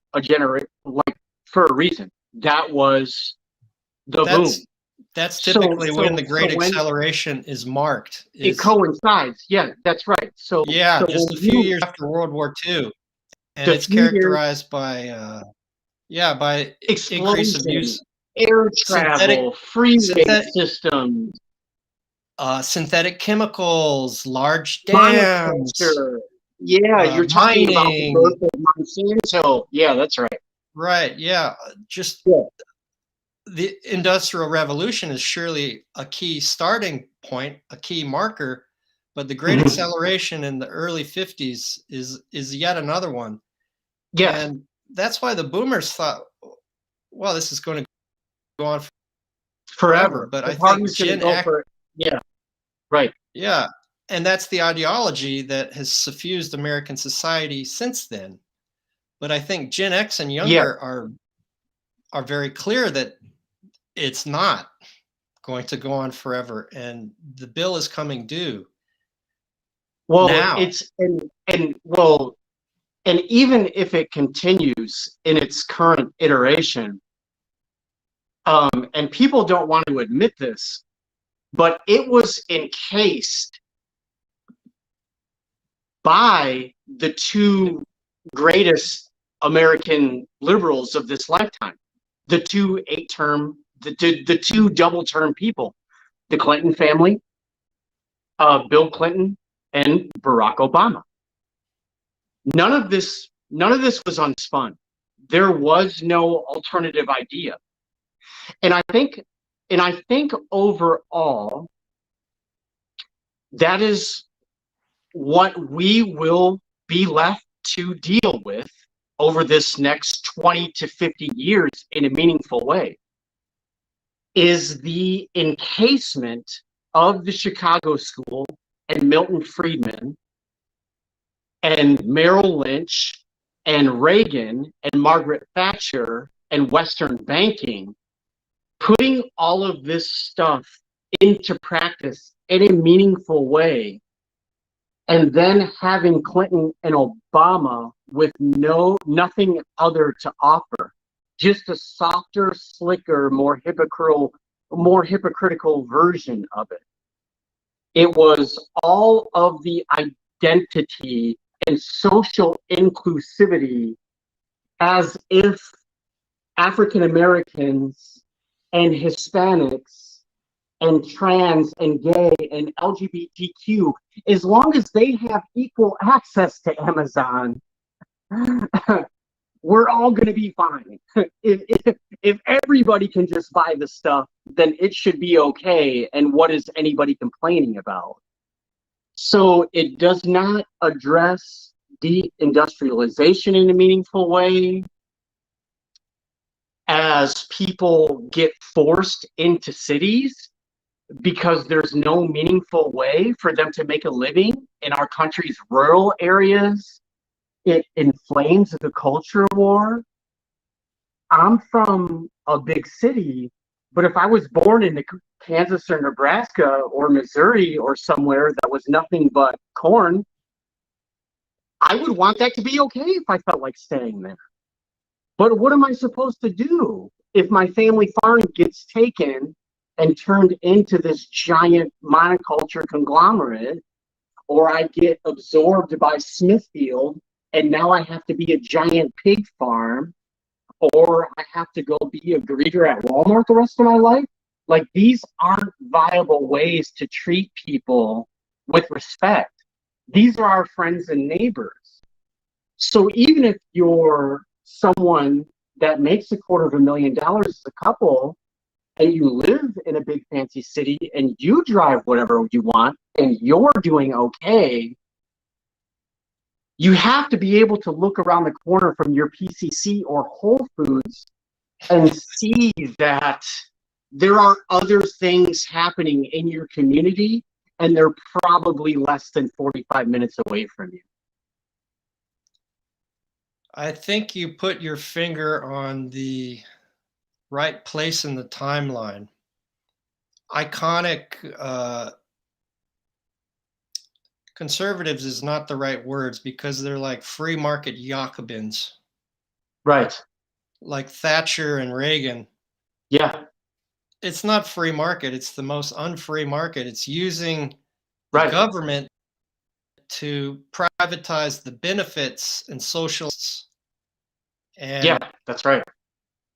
for a reason. That was the boom. That's typically when the Great when Acceleration is marked. it coincides, yeah, that's right. So Yeah, just when a few years after World War II, and the it's few years characterized by by increase of explosion, use air synthetic travel, freeway synthetic systems, synthetic chemicals, large dams, monoculture. Yeah, you're talking about the mining. birth of Monsanto. Yeah, that's right. Right, yeah. Just Yeah. the Industrial Revolution is surely a key starting point, a key marker, but the Great Mhm. Acceleration in the early 50s is yet another one. Yes, And that's why the boomers thought, well, this is going to go on forever. forever. But The I think party's going to Gen go X, for it. Yeah, right. yeah, and that's the ideology that has suffused American society since then. But I think Gen X and Yeah. younger are very clear that it's not going to go on forever, and the bill is coming due Well, now. and even if it continues in its current iteration, and people don't want to admit this, but it was encased by the two greatest American liberals of this lifetime, the two double-term people, the Clinton family, Bill Clinton and Barack Obama. None of this was unspun. There was no alternative idea. And I think overall, that is what we will be left to deal with over this next 20 to 50 years in a meaningful way, is the encasement of the Chicago School and Milton Friedman and Merrill Lynch and Reagan and Margaret Thatcher and Western banking, putting all of this stuff into practice in a meaningful way, and then having Clinton and Obama with nothing other to offer, just a softer, slicker, more hypocritical version of it. It was all of the identity and social inclusivity, as if African Americans and Hispanics and trans and gay and LGBTQ, as long as they have equal access to Amazon, we're all going to be fine. if everybody can just buy the stuff, then it should be okay. And what is anybody complaining about? So it does not address deindustrialization in a meaningful way. As people get forced into cities because there's no meaningful way for them to make a living in our country's rural areas, it inflames the culture war. I'm from a big city, but if I was born in Kansas or Nebraska or Missouri or somewhere that was nothing but corn, I would want that to be okay if I felt like staying there. But what am I supposed to do if my family farm gets taken and turned into this giant monoculture conglomerate, or I get absorbed by Smithfield and now I have to be a giant pig farm, or I have to go be a greeter at Walmart the rest of my life? Like, these aren't viable ways to treat people with respect. These are our friends and neighbors. So even if you're someone that makes $250,000 as a couple and you live in a big fancy city and you drive whatever you want and you're doing okay, you have to be able to look around the corner from your PCC or Whole Foods and see that there are other things happening in your community and they're probably less than 45 minutes away from you. I think you put your finger on the right place in the timeline. Iconic conservatives is not the right words because they're like free market Jacobins, Right. like Thatcher and Reagan. Yeah. It's not free market. It's the most unfree market. It's using the Right. government to privatize the benefits and socialists. Yeah, And that's right.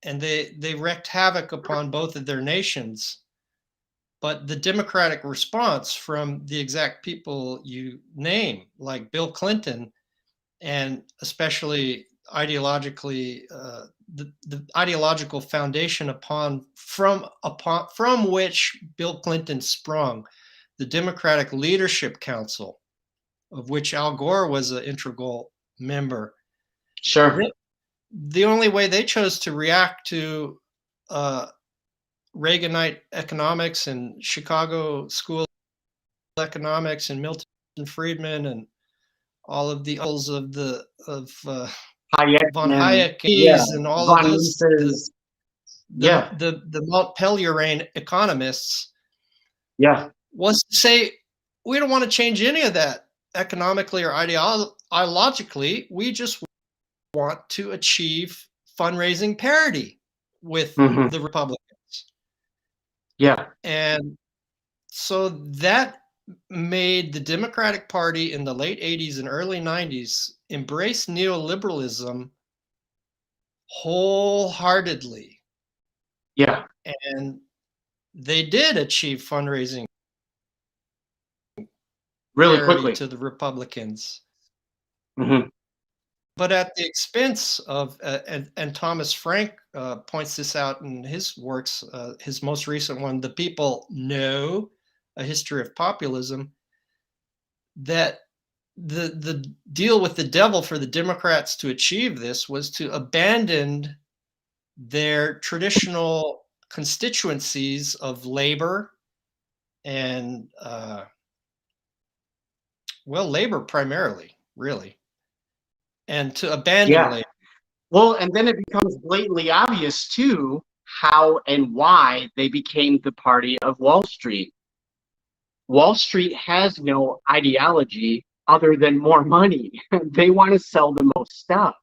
they wreaked havoc upon both of their nations. But the democratic response from the exact people you name, like Bill Clinton, and especially ideologically, the ideological foundation from which Bill Clinton sprung, the Democratic Leadership Council, of which Al Gore was an integral member. Sure. The only way they chose to react to Reaganite economics and Chicago School economics and Milton Friedman and all of the uncles of Hayek von and Hayek yeah, and all of von this, Mises. Yeah. the Montpellier economists, Yeah. was to say, we don't want to change any of that economically or ideologically. We just want to achieve fundraising parity with Hmm. the Republicans. Yeah. And so that made the Democratic Party in the late 80s and early 90s embrace neoliberalism wholeheartedly. Yeah. And they did achieve fundraising Really parity quickly. to the Republicans, Hmm. but at the expense of, and Thomas Frank points this out in his works, his most recent one, The People Know, A History of Populism, that the deal with the devil for the Democrats to achieve this was to abandon their traditional constituencies of labor and labor primarily, really, and to abandon Yeah. labor. Well, and then it becomes blatantly obvious too how and why they became the party of Wall Street. Wall Street has no ideology other than more money. They want to sell the most stuff.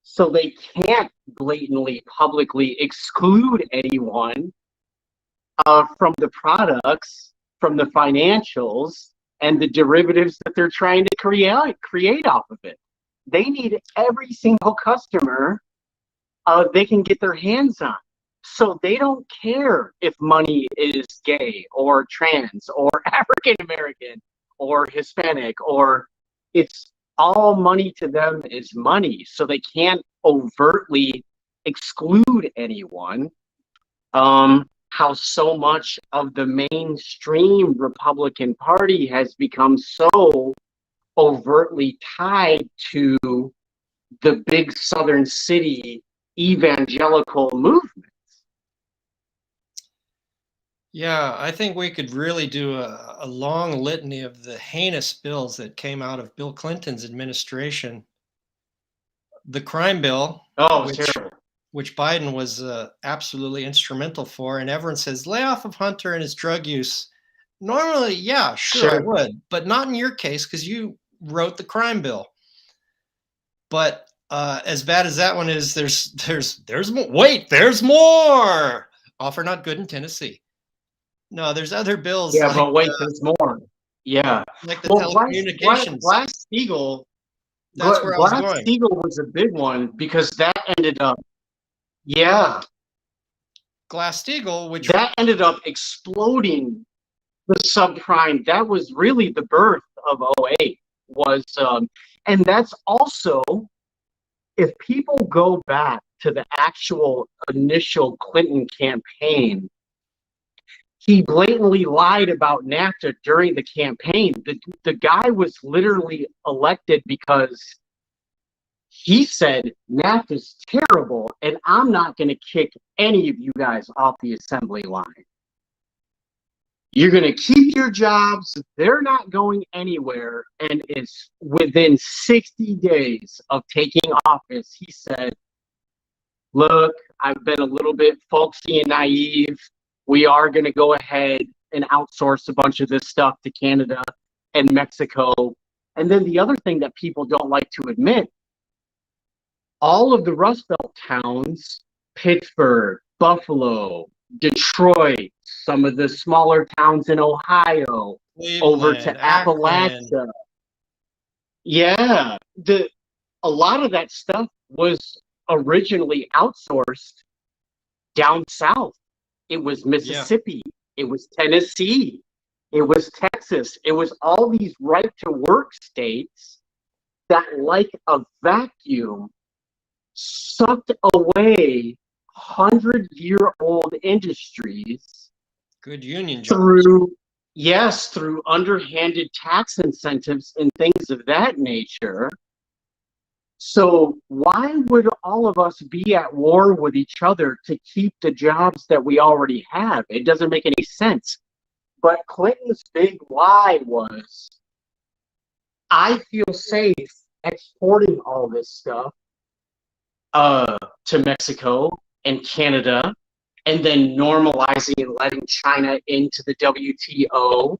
So they can't blatantly, publicly exclude anyone from the products, from the financials, and the derivatives that they're trying to create off of it. They need every single customer they can get their hands on. So they don't care if money is gay or trans or African American or Hispanic, or it's all money to them is money. So they can't overtly exclude anyone. How so much of the mainstream Republican Party has become so overtly tied to the big southern city evangelical movement. Yeah, I think we could really do a long litany of the heinous bills that came out of Bill Clinton's administration. The crime bill, Oh, it's which terrible. which Biden was absolutely instrumental for, and everyone says lay off of Hunter and his drug use. Normally, yeah, sure, I Sure. would, but not in your case because you wrote the crime bill. But as bad as that one is, there's more. Wait, there's more. Offer not good in Tennessee. No, there's other bills Yeah, but wait, there's more. Yeah. like the Well, telecommunications. Glass-Steagall That's where I was going. Glass-Steagall was a big one because that ended up, yeah, Glass-Steagall, which that ended up exploding the subprime. That was really the birth of '08. Was and that's also, if people go back to the actual initial Clinton campaign, he blatantly lied about NAFTA during the campaign. The guy was literally elected because he said NAFTA's terrible and I'm not going to kick any of you guys off the assembly line. You're going to keep your jobs. They're not going anywhere. And it's within 60 days of taking office, he said, look, I've been a little bit folksy and naive. We are going to go ahead and outsource a bunch of this stuff to Canada. and Mexico. And then the other thing that people don't like to admit, all of the Rust Belt towns, Pittsburgh, Buffalo, Detroit, some of the smaller towns in Ohio, over to Cleveland, Akron. Appalachia. Yeah, a lot of that stuff was originally outsourced down south. It was Mississippi, it was Tennessee, it was Texas, it was all these right to work states that, like a vacuum, sucked away 100-year-old industries. Good union jobs. Through underhanded tax incentives and things of that nature. So why would all of us be at war with each other to keep the jobs that we already have? It doesn't make any sense. But Clinton's big lie was, I feel safe exporting all this stuff to Mexico and Canada, and then normalizing and letting China into the WTO.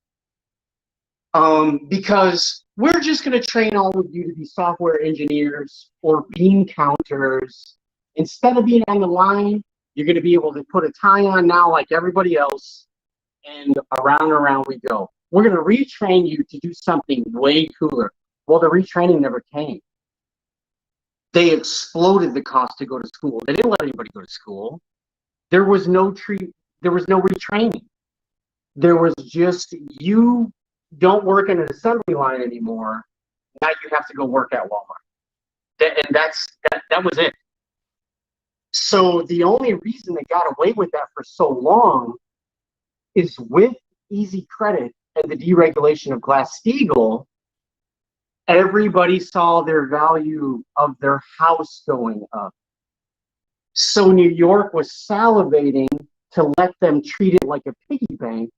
Because we're just going to train all of you to be software engineers or bean counters. Instead of being on the line, you're going to be able to put a tie on now like everybody else, and around and around we go. We're going to retrain you to do something way cooler. Well, the retraining never came. They exploded the cost to go to school. They didn't let anybody go to school. There was no retraining. There was just, you don't work in an assembly line anymore. Now you have to go work at Walmart. And that was it. So the only reason they got away with that for so long is with easy credit and the deregulation of Glass-Steagall, everybody saw their value of their house going up. So New York was salivating to let them treat it like a piggy bank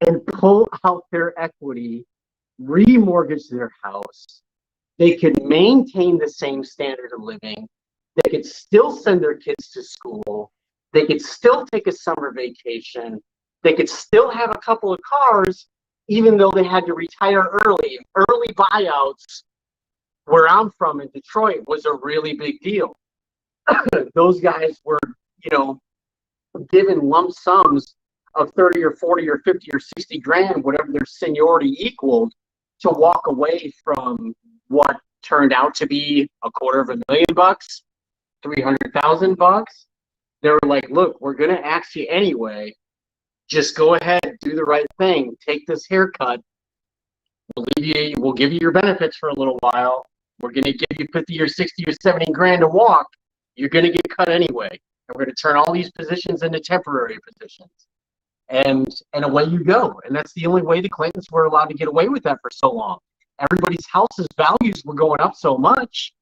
and pull out their equity, remortgage their house. They could maintain the same standard of living. They could still send their kids to school. They could still take a summer vacation. They could still have a couple of cars, even though they had to retire early. Early buyouts, where I'm from in Detroit, was a really big deal. Those guys were, given lump sums of 30 or 40 or 50 or 60 grand, whatever their seniority equaled, to walk away from what turned out to be $250,000, $300,000. They were like, look, we're going to ask you anyway. Just go ahead, do the right thing, take this haircut. We'll give you your benefits for a little while. We're going to give you 50 or 60 or 70 grand to walk. You're going to get cut anyway. And we're going to turn all these positions into temporary positions. And away you go. And that's the only way the Clintons were allowed to get away with that for so long. Everybody's house's values were going up so much.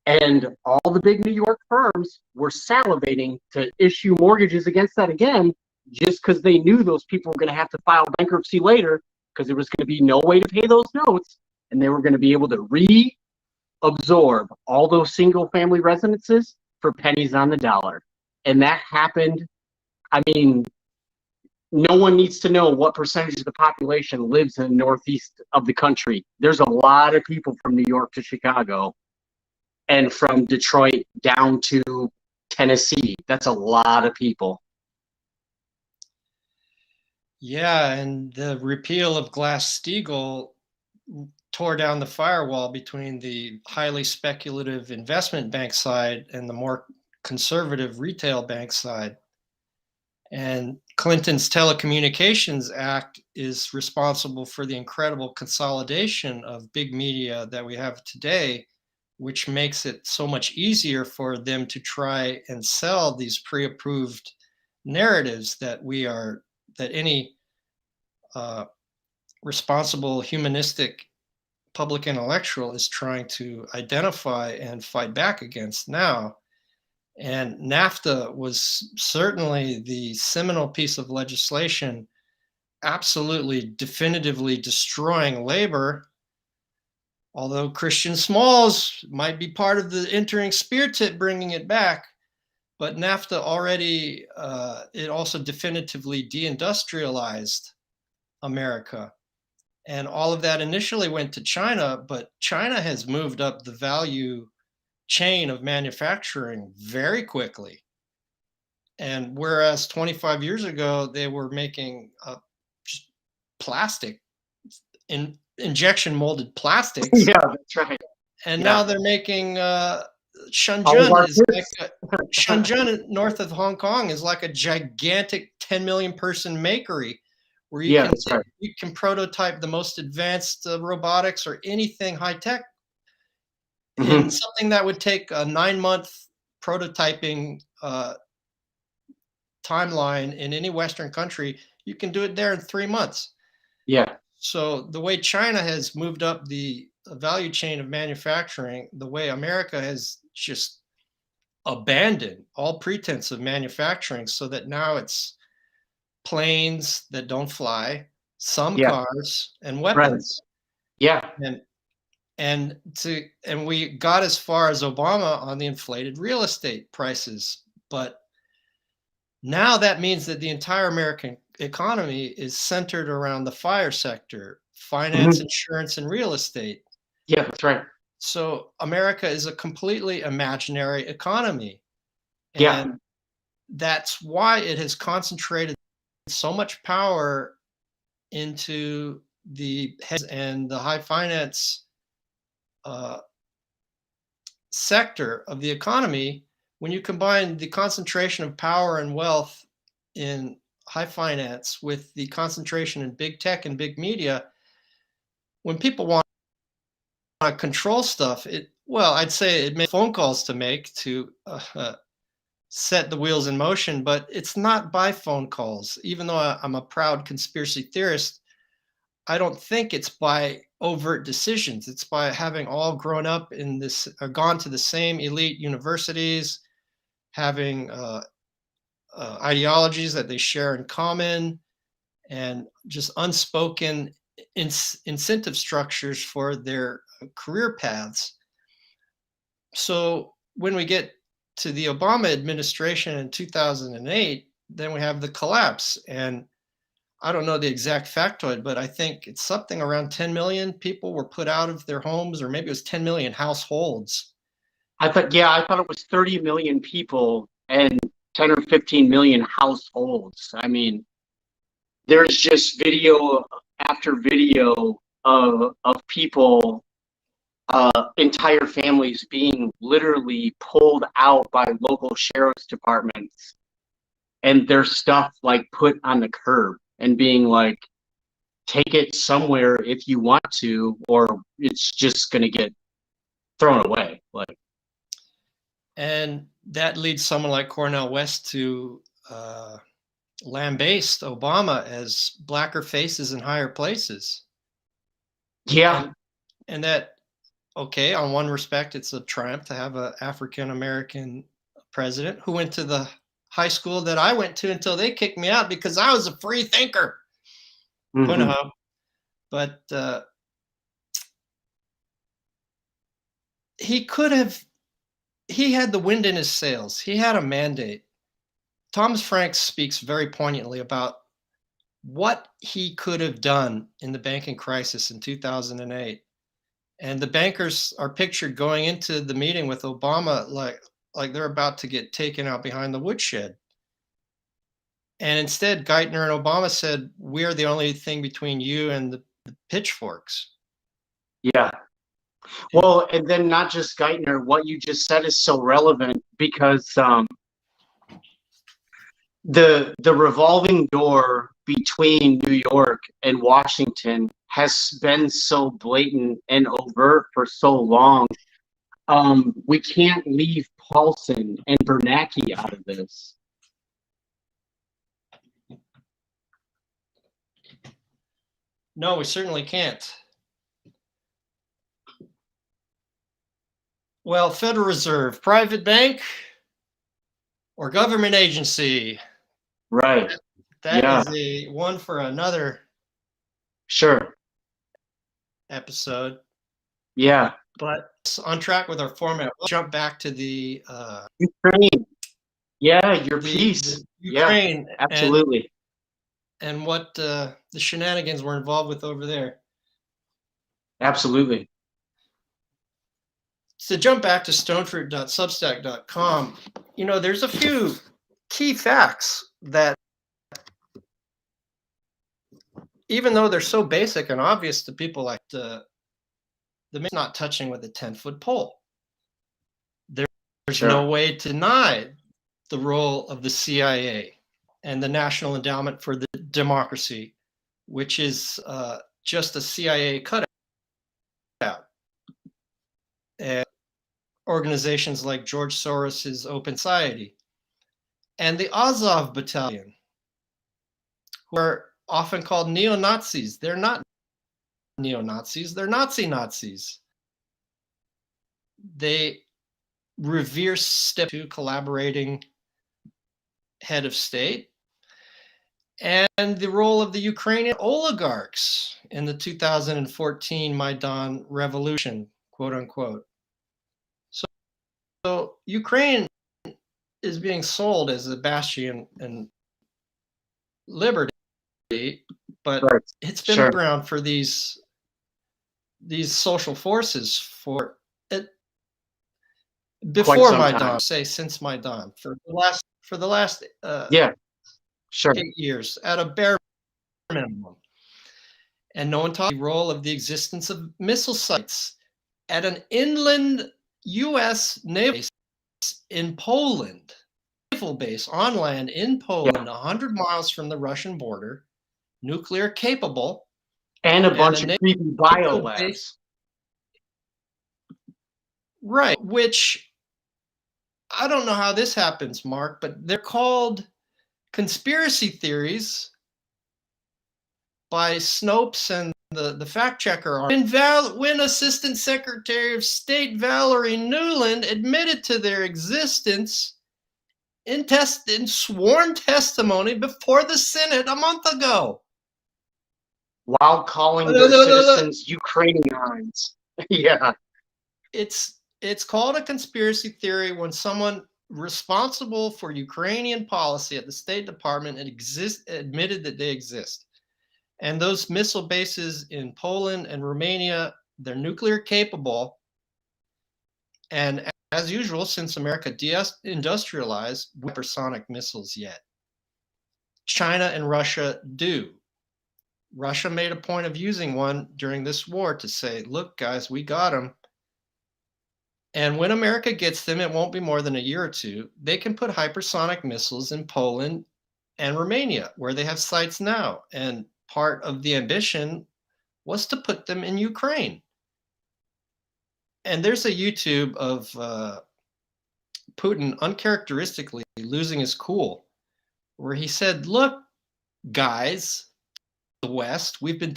And all the big New York firms were salivating to issue mortgages against that again, just because they knew those people were going to have to file bankruptcy later, because there was going to be no way to pay those notes, and they were going to be able to reabsorb all those single-family residences for pennies on the dollar. And that happened. I mean, no one needs to know what percentage of the population lives in the northeast of the country. There's a lot of people from New York to Chicago, and from Detroit down to Tennessee. That's a lot of people. Yeah, and the repeal of Glass-Steagall tore down the firewall between the highly speculative investment bank side and the more conservative retail bank side. And Clinton's Telecommunications Act is responsible for the incredible consolidation of big media that we have today, which makes it so much easier for them to try and sell these pre-approved narratives that any responsible humanistic public intellectual is trying to identify and fight back against now. And NAFTA was certainly the seminal piece of legislation, absolutely definitively destroying labor. Although Christian Smalls might be part of the entering spear tip bringing it back, but NAFTA already, it also definitively deindustrialized America. And all of that initially went to China, but China has moved up the value chain of manufacturing very quickly. And whereas 25 years ago, they were making just plastic, injection molded plastics, Yeah, that's right. and now Yeah. they're making All of Shenzhen our is like kids. Shenzhen north of Hong Kong is like a gigantic 10 million person makery where Yeah, that's right. you can prototype the most advanced robotics or anything high tech in Hmm. something that would take a 9-month prototyping timeline in any Western country. You can do it there in 3 months. Yeah. So the way China has moved up the value chain of manufacturing, the way America has just abandoned all pretense of manufacturing, so that now it's planes that don't fly, some Yeah. cars, and Right. weapons. Yeah. And we got as far as Obama on the inflated real estate prices, but now that means that the entire American economy is centered around the fire sector, finance, Hmm. insurance, and real estate. Yeah, that's right. So America is a completely imaginary economy. Yeah. And that's why it has concentrated so much power into the heads and the high finance uh, sector of the economy. When you combine the concentration of power and wealth in high finance with the concentration in big tech and big media, when people want to control stuff, I'd say it makes phone calls to make to set the wheels in motion, but it's not by phone calls. Even though I'm a proud conspiracy theorist, I don't think it's by overt decisions. It's by having all grown up in this, or gone to the same elite universities, having ideologies that they share in common, and just unspoken incentive structures for their career paths. So when we get to the Obama administration in 2008, then we have the collapse. And I don't know the exact factoid, but I think it's something around 10 million people were put out of their homes, or maybe it was 10 million households. I thought it was 30 million people and 10 or 15 million households. I mean, there's just video after video of people, entire families being literally pulled out by local sheriff's departments and their stuff like put on the curb and being like, take it somewhere if you want to, or it's just going to get thrown away. Like, And that leads someone like Cornel West to lambaste Obama as blacker faces in higher places. yeah. And that, okay, on one respect, it's a triumph to have an African American president who went to the high school that I went to until they kicked me out because I was a free thinker. Mhm. But he could have, he had the wind in his sails. He had a mandate. Thomas Franks speaks very poignantly about what he could have done in the banking crisis in 2008. And the bankers are pictured going into the meeting with Obama like they're about to get taken out behind the woodshed. And instead, Geithner and Obama said, "We're the only thing between you and the pitchforks." Yeah. Well, and then not just Geithner, what you just said is so relevant because the revolving door between New York and Washington has been so blatant and overt for so long. We can't leave Paulson and Bernanke out of this. No, we certainly can't. Well, Federal Reserve, private bank, or government agency? Right. That Yeah. is a one for another Sure. episode. Yeah. But on track with our format. We'll jump back to the Ukraine. Yeah, your piece. Yeah, Ukraine absolutely. and what the shenanigans we're involved with over there. Absolutely. To jump back to stonefruit.substack.com, there's a few key facts that, even though they're so basic and obvious to people like the man's not touching with a 10-foot pole. There's no way to deny the role of the CIA and the National Endowment for the Democracy, which is just a CIA cutout. And organizations like George Soros's Open Society and the Azov Battalion, who are often called neo-Nazis. They're not neo-Nazis, they're Nazi-Nazis. They revere step to collaborating head of state, and the role of the Ukrainian oligarchs in the 2014 Maidan revolution, quote unquote. So Ukraine is being sold as a bastion and liberty, but it's been around for these social forces for it before Maidan, say since Maidan, for the last 8 years at a bare minimum. And no one talks about the role of the existence of missile sites at an inland U.S. naval base in Poland, naval base on land in Poland, 100 miles from the Russian border, nuclear capable, and a bunch of creepy biolabs. Right, which I don't know how this happens, Mark, but they're called conspiracy theories by Snopes and the fact checker. When Assistant Secretary of State Valerie Nuland admitted to their existence in sworn testimony before the Senate a month ago, while calling the citizens Ukrainians. Yeah, it's called a conspiracy theory when someone responsible for Ukrainian policy at the State Department admitted that they exist. And those missile bases in Poland and Romania, they're nuclear capable. And as usual, since America deindustrialized, hypersonic missiles yet. China and Russia do. Russia made a point of using one during this war to say, look, guys, we got them. And when America gets them, it won't be more than a year or two. They can put hypersonic missiles in Poland and Romania, where they have sites now. And part of the ambition was to put them in Ukraine. And there's a YouTube of Putin uncharacteristically losing his cool, where he said, look, guys, the West, we've been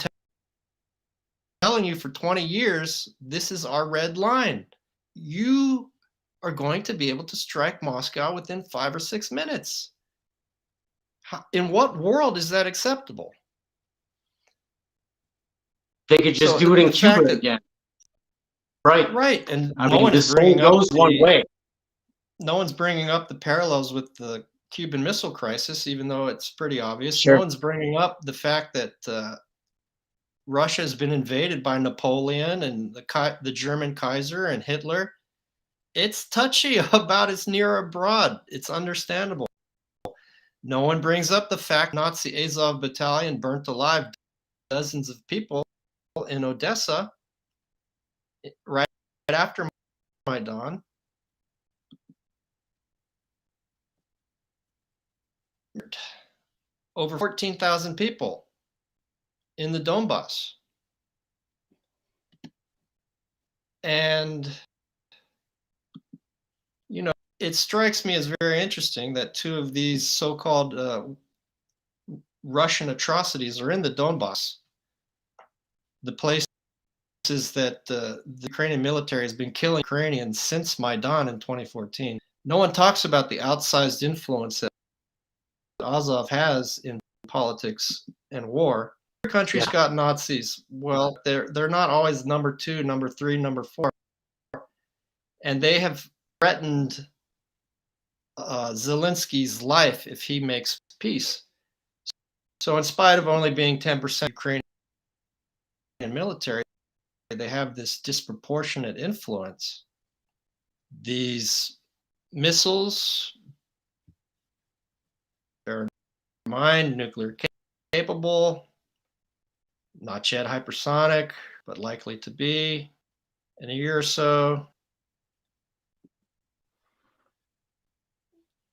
telling you for 20 years, this is our red line. You are going to be able to strike Moscow within 5 or 6 minutes. In what world is that acceptable? They could just do it in Cuba again. Right. And I mean, this only goes one way. No one's bringing up the parallels with the Cuban Missile Crisis, even though it's pretty obvious. Sure. No one's bringing up the fact that Russia has been invaded by Napoleon and the German Kaiser and Hitler. It's touchy about its near abroad. It's understandable. No one brings up the fact Nazi Azov Battalion burnt alive dozens of people in Odessa right after Maidan. Over 14,000 people in the Donbass. And, it strikes me as very interesting that two of these so-called Russian atrocities are in the Donbass, the places that the Ukrainian military has been killing Ukrainians since Maidan in 2014. No one talks about the outsized influence that Azov has in politics and war. Every country's got Nazis. Well, they're not always number 2, number 3, number 4. And they have threatened Zelensky's life if he makes peace. So in spite of only being 10% Ukrainian military, they have this disproportionate influence. These missiles, they're mine, nuclear capable, not yet hypersonic, but likely to be in a year or so.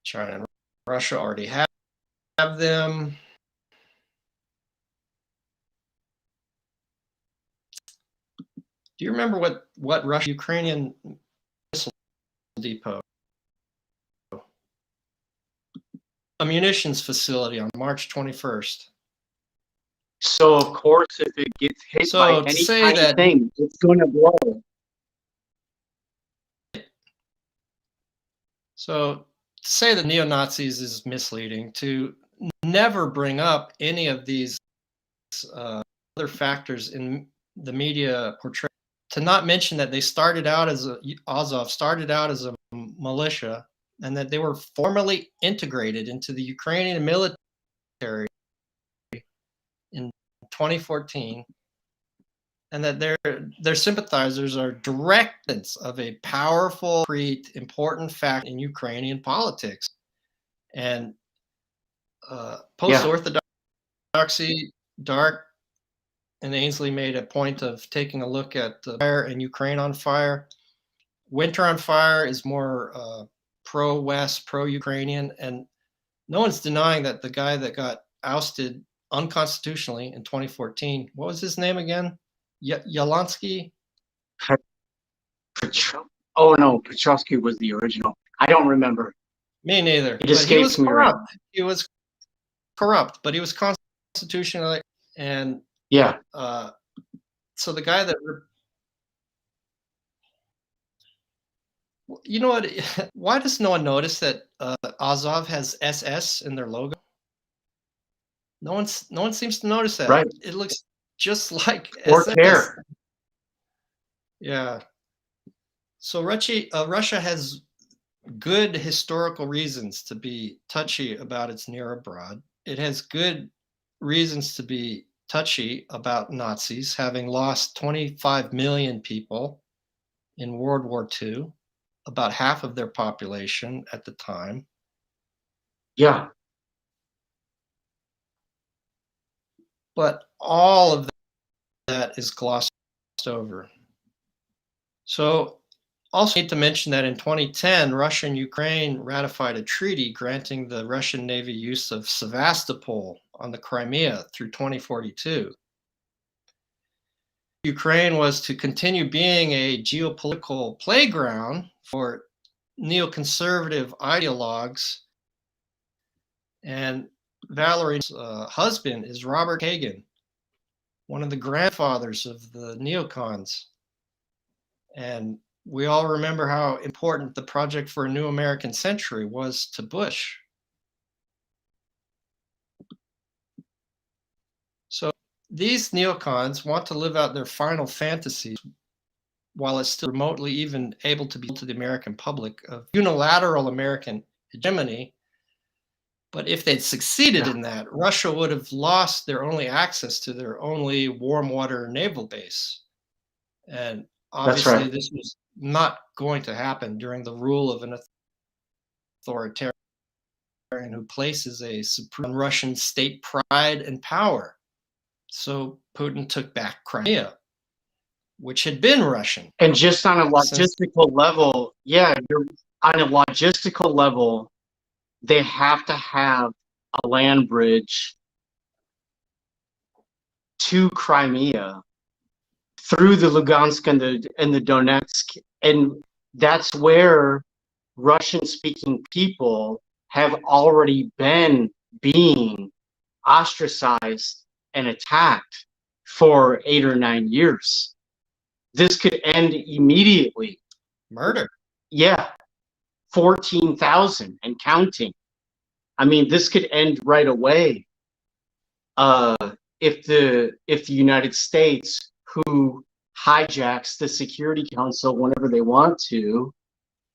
China and Russia already have them. Do you remember what Russia Ukrainian missile depot, a munitions facility on March 21st? So of course, if it gets hit by So to any say tiny that, thing, it's going to blow. so to say that neo-Nazis is misleading. To never bring up any of these other factors in the media portrayal. To not mention that they started out as Azov started out as a militia, and that they were formally integrated into the Ukrainian military in 2014, and that their sympathizers are directants of a powerful, important fact in Ukrainian politics. And post-orthodoxy, Dark and Ainsley made a point of taking a look at Fire and Ukraine on Fire. Winter on Fire is more pro-West, pro-Ukrainian, and no one's denying that the guy that got ousted unconstitutionally in 2014, what was his name again? Yalansky? Oh no, Petrovsky was the original. I don't remember. Me neither. It escapes me right now. He was corrupt, but he was constitutionally, and yeah. So the guy that, you know what? Why does no one notice that Azov has SS in their logo? No one seems to notice that. Right. It looks just like Or SS. care. Yeah. So Russia has good historical reasons to be touchy about its near abroad. It has good reasons to be touchy about Nazis, having lost 25 million people in World War II, about half of their population at the time. Yeah. But all of that is glossed over. So also need to mention that in 2010, Russia and Ukraine ratified a treaty granting the Russian Navy use of Sevastopol on the Crimea through 2042. Ukraine was to continue being a geopolitical playground for neoconservative ideologues. And Valerie's husband is Robert Kagan, one of the grandfathers of the neocons. And we all remember how important the Project for a New American Century was to Bush. So these neocons want to live out their final fantasies while it's still remotely even able to be to the American public of unilateral American hegemony. But if they'd succeeded in that, Russia would have lost their only access to their only warm water naval base. And obviously this was not going to happen during the rule of an authoritarian who places a supreme Russian state pride and power. So Putin took back Crimea, which had been Russian. And just on a logistical level, on a logistical level, they have to have a land bridge to Crimea through the Lugansk and the Donetsk, and that's where Russian-speaking people have already been being ostracized and attacked for 8 or 9 years. This could end immediately. Murder. Yeah, 14,000 and counting. I mean, this could end right away. If the United States, who hijacks the Security Council whenever they want to,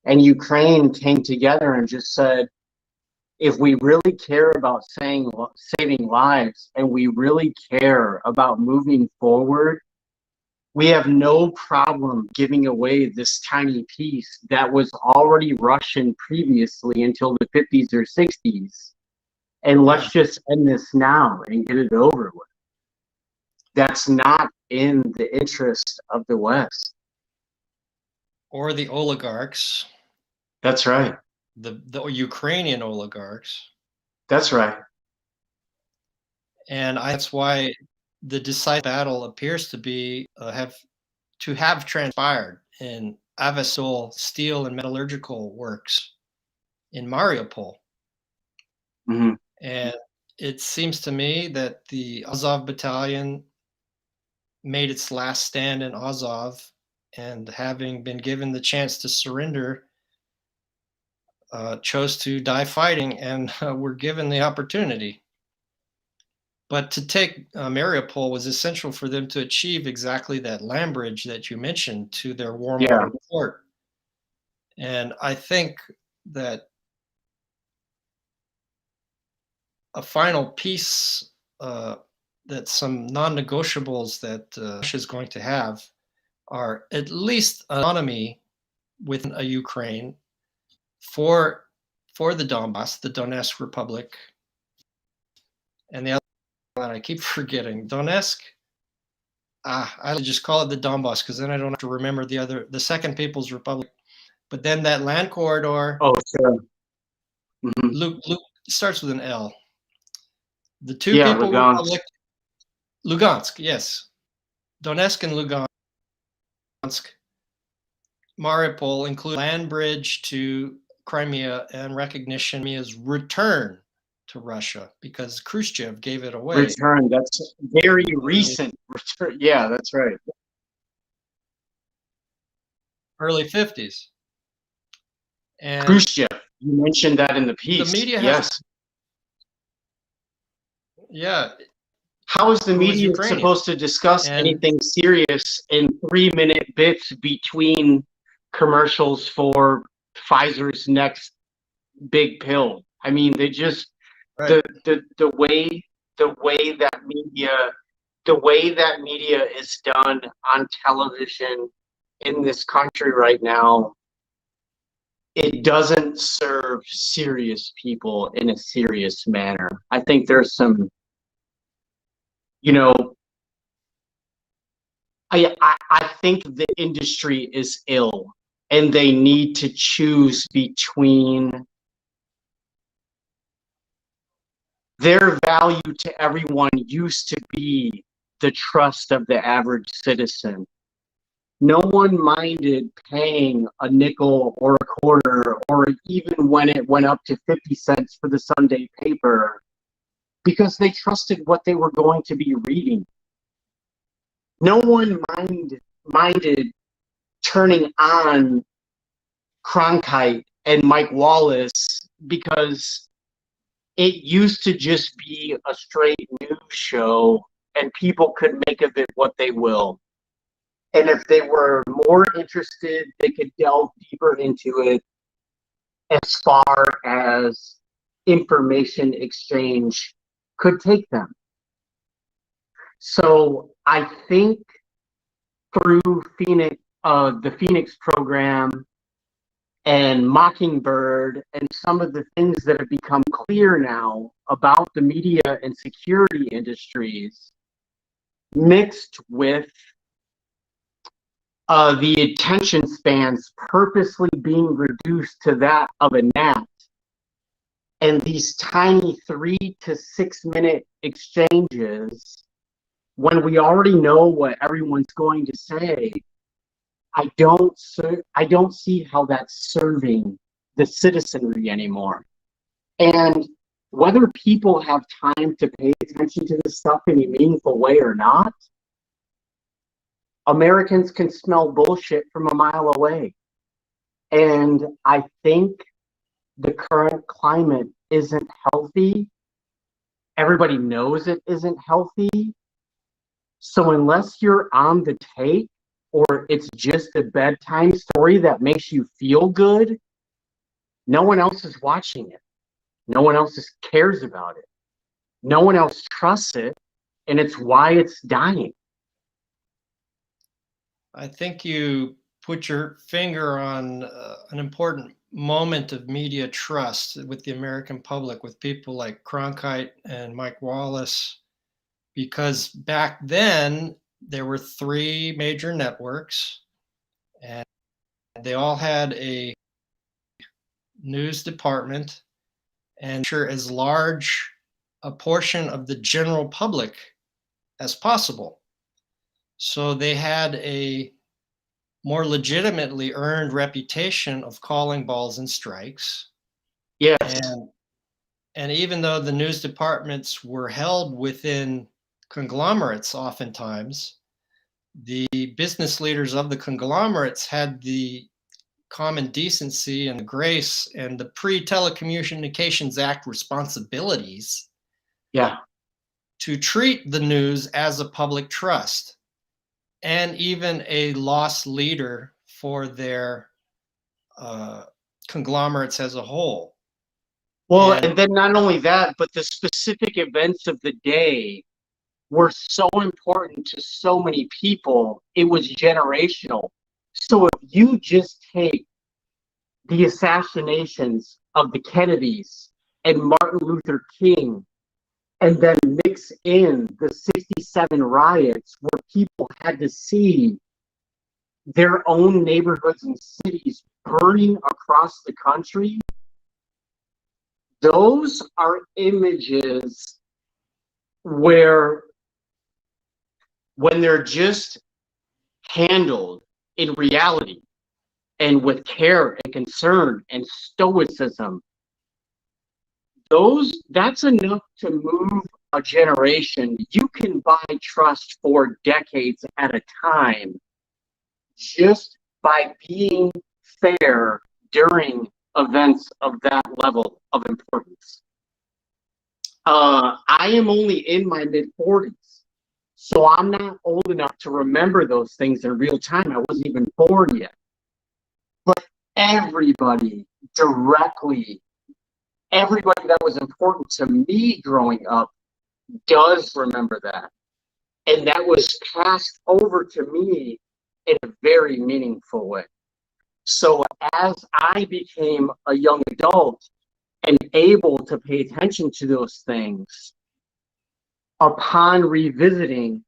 and Ukraine came together and just said, if we really care about saving lives and we really care about moving forward, we have no problem giving away this tiny piece that was already Russian previously until the 50s or 60s. And let's just end this now and get it over with. That's not in the interest of the West. Or the oligarchs. That's right. The Ukrainian oligarchs. That's right. And that's why the decisive battle appears to be have transpired in Avasol steel and metallurgical works in Mariupol. Mm-hmm. And it seems to me that the Azov battalion made its last stand in Azov, and having been given the chance to surrender, chose to die fighting, and were given the opportunity. But to take Mariupol was essential for them to achieve exactly that land bridge that you mentioned to their warm water port. And I think that a final piece, that some non-negotiables that Russia is going to have are at least autonomy within a Ukraine for the Donbass, the Donetsk Republic, and the other one I keep forgetting, Donetsk. I just call it the Donbass because then I don't have to remember the Second People's Republic. But then that land corridor. Oh, sure. Mm-hmm. Luke starts with an L. The two people Lugansk. Republic. Lugansk, yes. Donetsk and Lugansk. Mariupol include land bridge to Crimea and recognition of Crimea's return to Russia because Khrushchev gave it away. Return, that's very recent. Return. Yeah, that's right. Early 50s. And Khrushchev, you mentioned that in the piece. The media yes. Yeah. How is the media supposed to discuss anything serious in 3-minute bits between commercials for Pfizer's next big pill? I mean, they just the way that media is done on television in this country right now, it doesn't serve serious people in a serious manner. I think there's some, I think the industry is ill and they need to choose between their value to everyone used to be the trust of the average citizen. No one minded paying a nickel or a quarter, or even when it went up to 50 cents for the Sunday paper, because they trusted what they were going to be reading. No one minded turning on Cronkite and Mike Wallace because it used to just be a straight news show and people could make of it what they will. And if they were more interested, they could delve deeper into it as far as information exchange could take them. So I think through the Phoenix program and Mockingbird and some of the things that have become clear now about the media and security industries, mixed with the attention spans purposely being reduced to that of a gnat, and these tiny 3 to 6 minute exchanges, when we already know what everyone's going to say, I don't see how that's serving the citizenry anymore. And whether people have time to pay attention to this stuff in a meaningful way or not, Americans can smell bullshit from a mile away. And I think the current climate isn't healthy. Everybody knows it isn't healthy. So unless you're on the take, or it's just a bedtime story that makes you feel good, no one else is watching it. No one else cares about it. No one else trusts it, and it's why it's dying. I think you put your finger on an important moment of media trust with the American public, with people like Cronkite and Mike Wallace, because back then there were three major networks and they all had a news department and sure as large a portion of the general public as possible. So they had a more legitimately earned reputation of calling balls and strikes. Yes. And even though the news departments were held within conglomerates oftentimes, the business leaders of the conglomerates had the common decency and the grace and the pre-Telecommunications Act responsibilities Yeah. to treat the news as a public trust and even a loss leader for their conglomerates as a whole. Well, And and then not only that, but the specific events of the day were so important to so many people, it was generational. So if you just take the assassinations of the Kennedys and Martin Luther King, and then mix in the 67 riots where people had to see their own neighborhoods and cities burning across the country, those are images where, when they're just handled in reality and with care and concern and stoicism, that's enough to move a generation. You can buy trust for decades at a time just by being fair during events of that level of importance. I am only in my mid-40s, so I'm not old enough to remember those things in real time. I wasn't even born yet. But everybody that was important to me growing up does remember that. And that was passed over to me in a very meaningful way. So as I became a young adult and able to pay attention to those things, upon revisiting,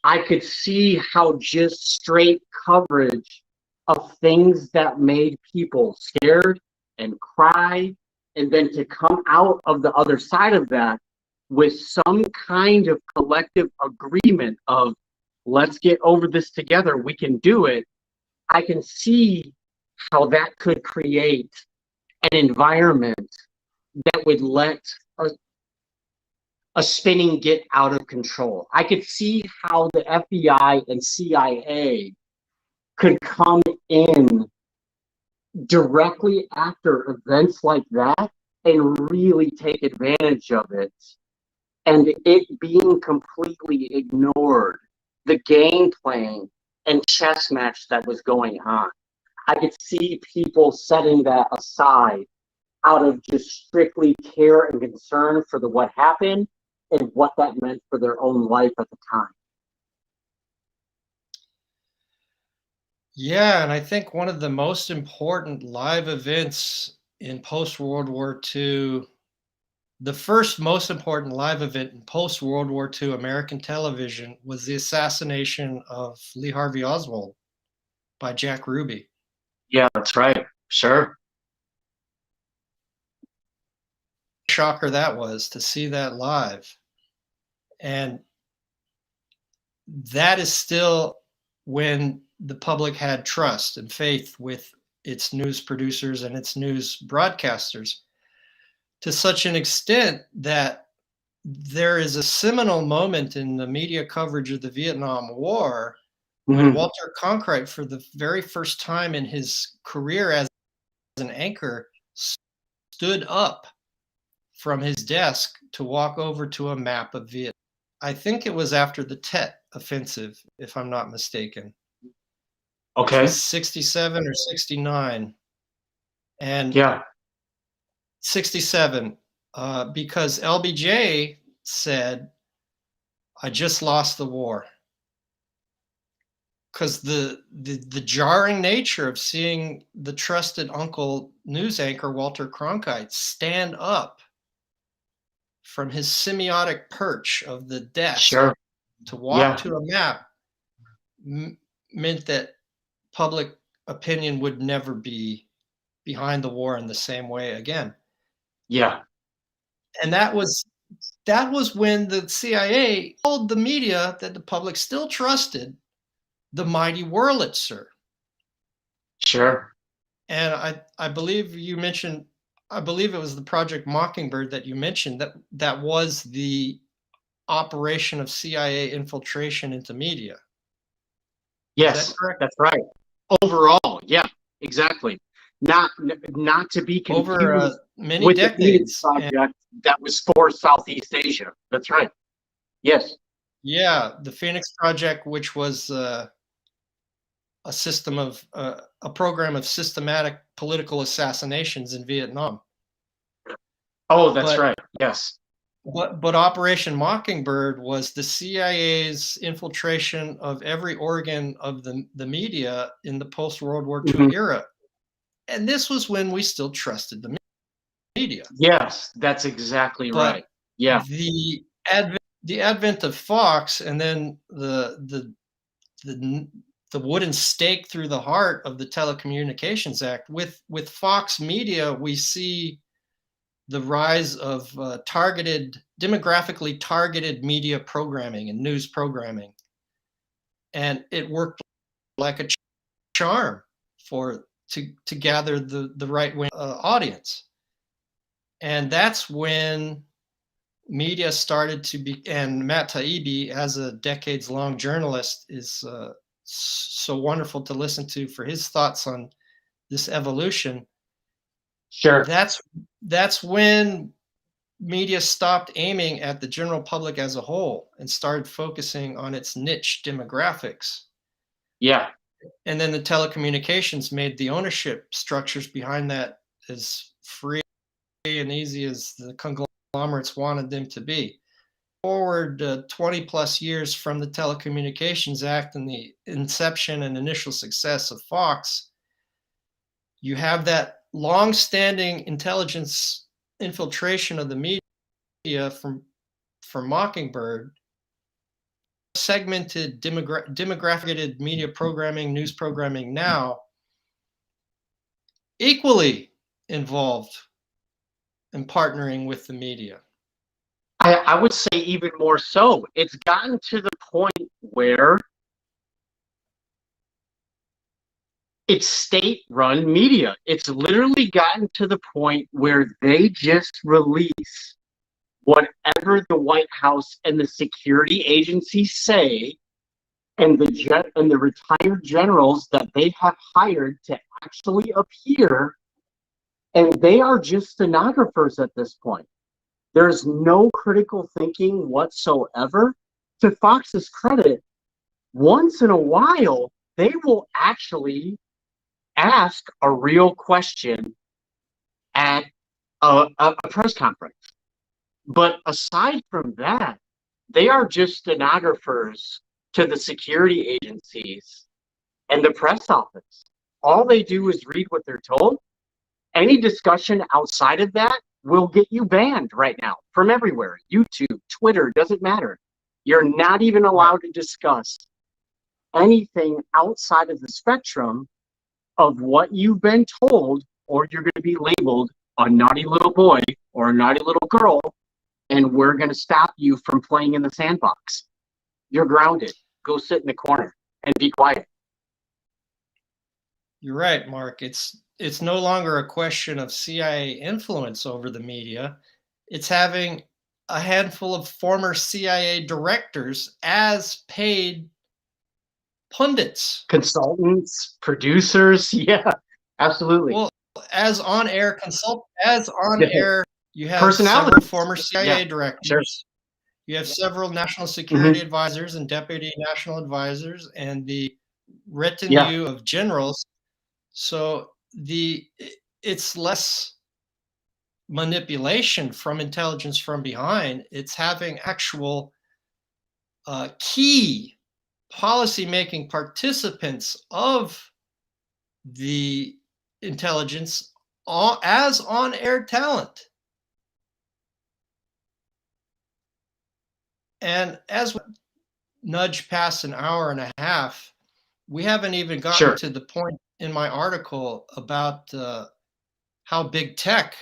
I could see how just straight coverage of things that made people scared and cry, and then to come out of the other side of that with some kind of collective agreement of, let's get over this together, we can do it. I can see how that could create an environment that would let a spinning get out of control. I could see how the FBI and CIA could come in directly after events like that and really take advantage of it, and it being completely ignored, the game playing and chess match that was going on. I could see people setting that aside out of just strictly care and concern for what happened and what that meant for their own life at the time. yeah, and I think one of the most important live events in post-World War II, the first most important live event in post-World War II American television was the assassination of Lee Harvey Oswald by Jack Ruby. Yeah, that's right. Sure. Shocker that was to see that live. And that is still when the public had trust and faith with its news producers and its news broadcasters, to such an extent that there is a seminal moment in the media coverage of the Vietnam War when Walter Cronkite, for the very first time in his career as an anchor, stood up from his desk to walk over to a map of Vietnam. I think it was after the Tet Offensive, if I'm not mistaken. Which Okay. was 67 or 69. And Yeah. 67, because LBJ said, I just lost the war. because the jarring nature of seeing the trusted uncle news anchor Walter Cronkite stand up from his semiotic perch of the desk Sure. to walk Yeah. to a map meant that public opinion would never be behind the war in the same way again. Yeah. And that was when the CIA told the media that the public still trusted the mighty Wurlitzer. Sure. And I believe you mentioned, I believe it was the Project Mockingbird that you mentioned, that was the operation of CIA infiltration into media. Is that Yes, correct? that's right. Overall, yeah, exactly. Not to be Over confused many with the Phoenix decades. And Project that was for Southeast Asia. That's right. Yes. yeah, the Phoenix Project, which was a system of a program of systematic political assassinations in Vietnam. Oh, that's But right. Yes. Operation Mockingbird was the CIA's infiltration of every organ of the media in the post World War Mhm. II era, and this was when we still trusted the media. Yes, that's exactly But right. Yeah. the advent of Fox, and then the wooden stake through the heart of the Telecommunications Act. With Fox Media, we see the rise of demographically targeted media programming and news programming, and it worked like a charm to gather the right wing audience, and that's when media started to be. And Matt Taibbi, as a decades-long journalist, is so wonderful to listen to for his thoughts on this evolution. Sure. That's when media stopped aiming at the general public as a whole and started focusing on its niche demographics. Yeah. And then the telecommunications made the ownership structures behind that as free and easy as the conglomerates wanted them to be. Forward 20 plus years from the Telecommunications Act and the inception and initial success of Fox, you have that long-standing intelligence infiltration of the media from Mockingbird, segmented demographic media programming, news programming now, equally involved in partnering with the media. I would say even more so. It's gotten to the point where it's state-run media. It's literally gotten to the point where they just release whatever the White House and the security agencies say, and the retired generals that they have hired to actually appear, and they are just stenographers at this point. There's no critical thinking whatsoever. To Fox's credit, once in a while, they will actually ask a real question at a press conference. But aside from that, they are just stenographers to the security agencies and the press office. All they do is read what they're told. Any discussion outside of that will get you banned right now from everywhere. YouTube, Twitter, doesn't matter. You're not even allowed to discuss anything outside of the spectrum of what you've been told, or you're going to be labeled a naughty little boy or a naughty little girl, and we're going to stop you from playing in the sandbox. You're grounded. Go sit in the corner and be quiet. You're right, Mark. It's no longer a question of CIA influence over the media. It's having a handful of former CIA directors as paid pundits. Consultants, producers, yeah, absolutely. Well, as on-air, you have several Personalities. former CIA directors. Sure. You have several national security advisors and deputy national advisors and the retinue of generals. So it's less manipulation from intelligence from behind. It's having actual key policy-making participants of the intelligence as on-air talent. And as we nudge past an hour and a half, we haven't even gotten to the point in my article about how big tech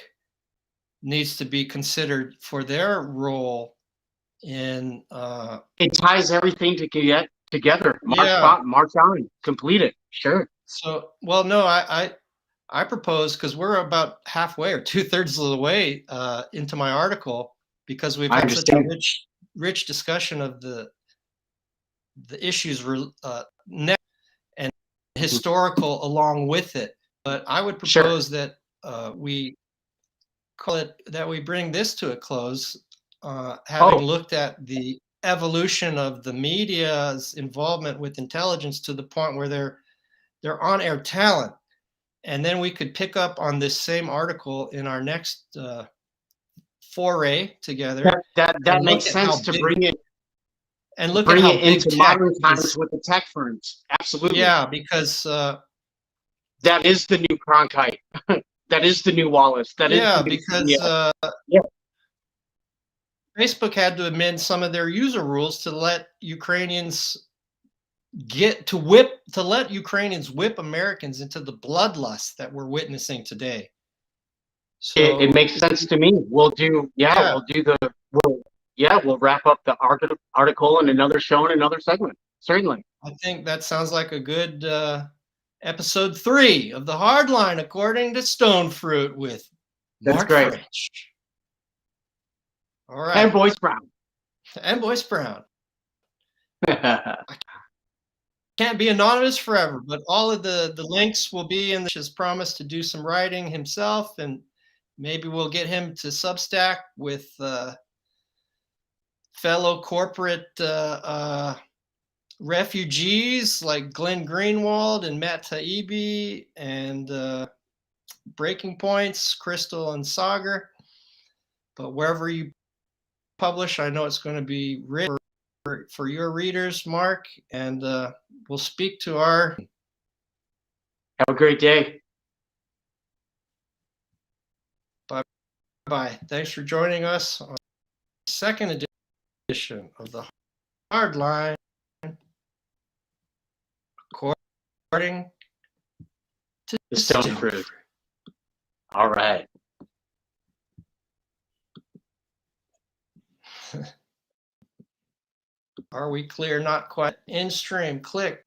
needs to be considered for their role in it ties everything together. March on, complete it. Sure. So, well, no, I propose, because we're about halfway or 2/3 of the way into my article, because we've had such a rich discussion of the issues and historical along with it. But I would propose that we bring this to a close, having looked at the evolution of the media's involvement with intelligence to the point where they're on-air talent. And then we could pick up on this same article in our next foray together. That makes sense to bring it and look at how big into modern times with the tech firms. Absolutely. Yeah, because that is the new Cronkite. That is the new Wallace. Because Facebook had to amend some of their user rules to let Ukrainians let Ukrainians whip Americans into the bloodlust that we're witnessing today. So it makes sense to me. We'll wrap up the article in another show in another segment. Certainly. I think that sounds like a good episode 3 of the Hardline According to Stonefruit with Mark French. All right. And Boyce Brown. Can't be anonymous forever, but all of the links will be in. Has promised to do some writing himself, and maybe we'll get him to Substack with fellow corporate refugees like Glenn Greenwald and Matt Taibbi and Breaking Points, Crystal and Sagar. But wherever you publish, I know it's going to be rich for your readers, Mark, and we'll speak to our... Have a great day. Bye. Thanks for joining us on the second edition of the Hardline According to Stonefruit. All right. Are we clear? Not quite. In stream. Click.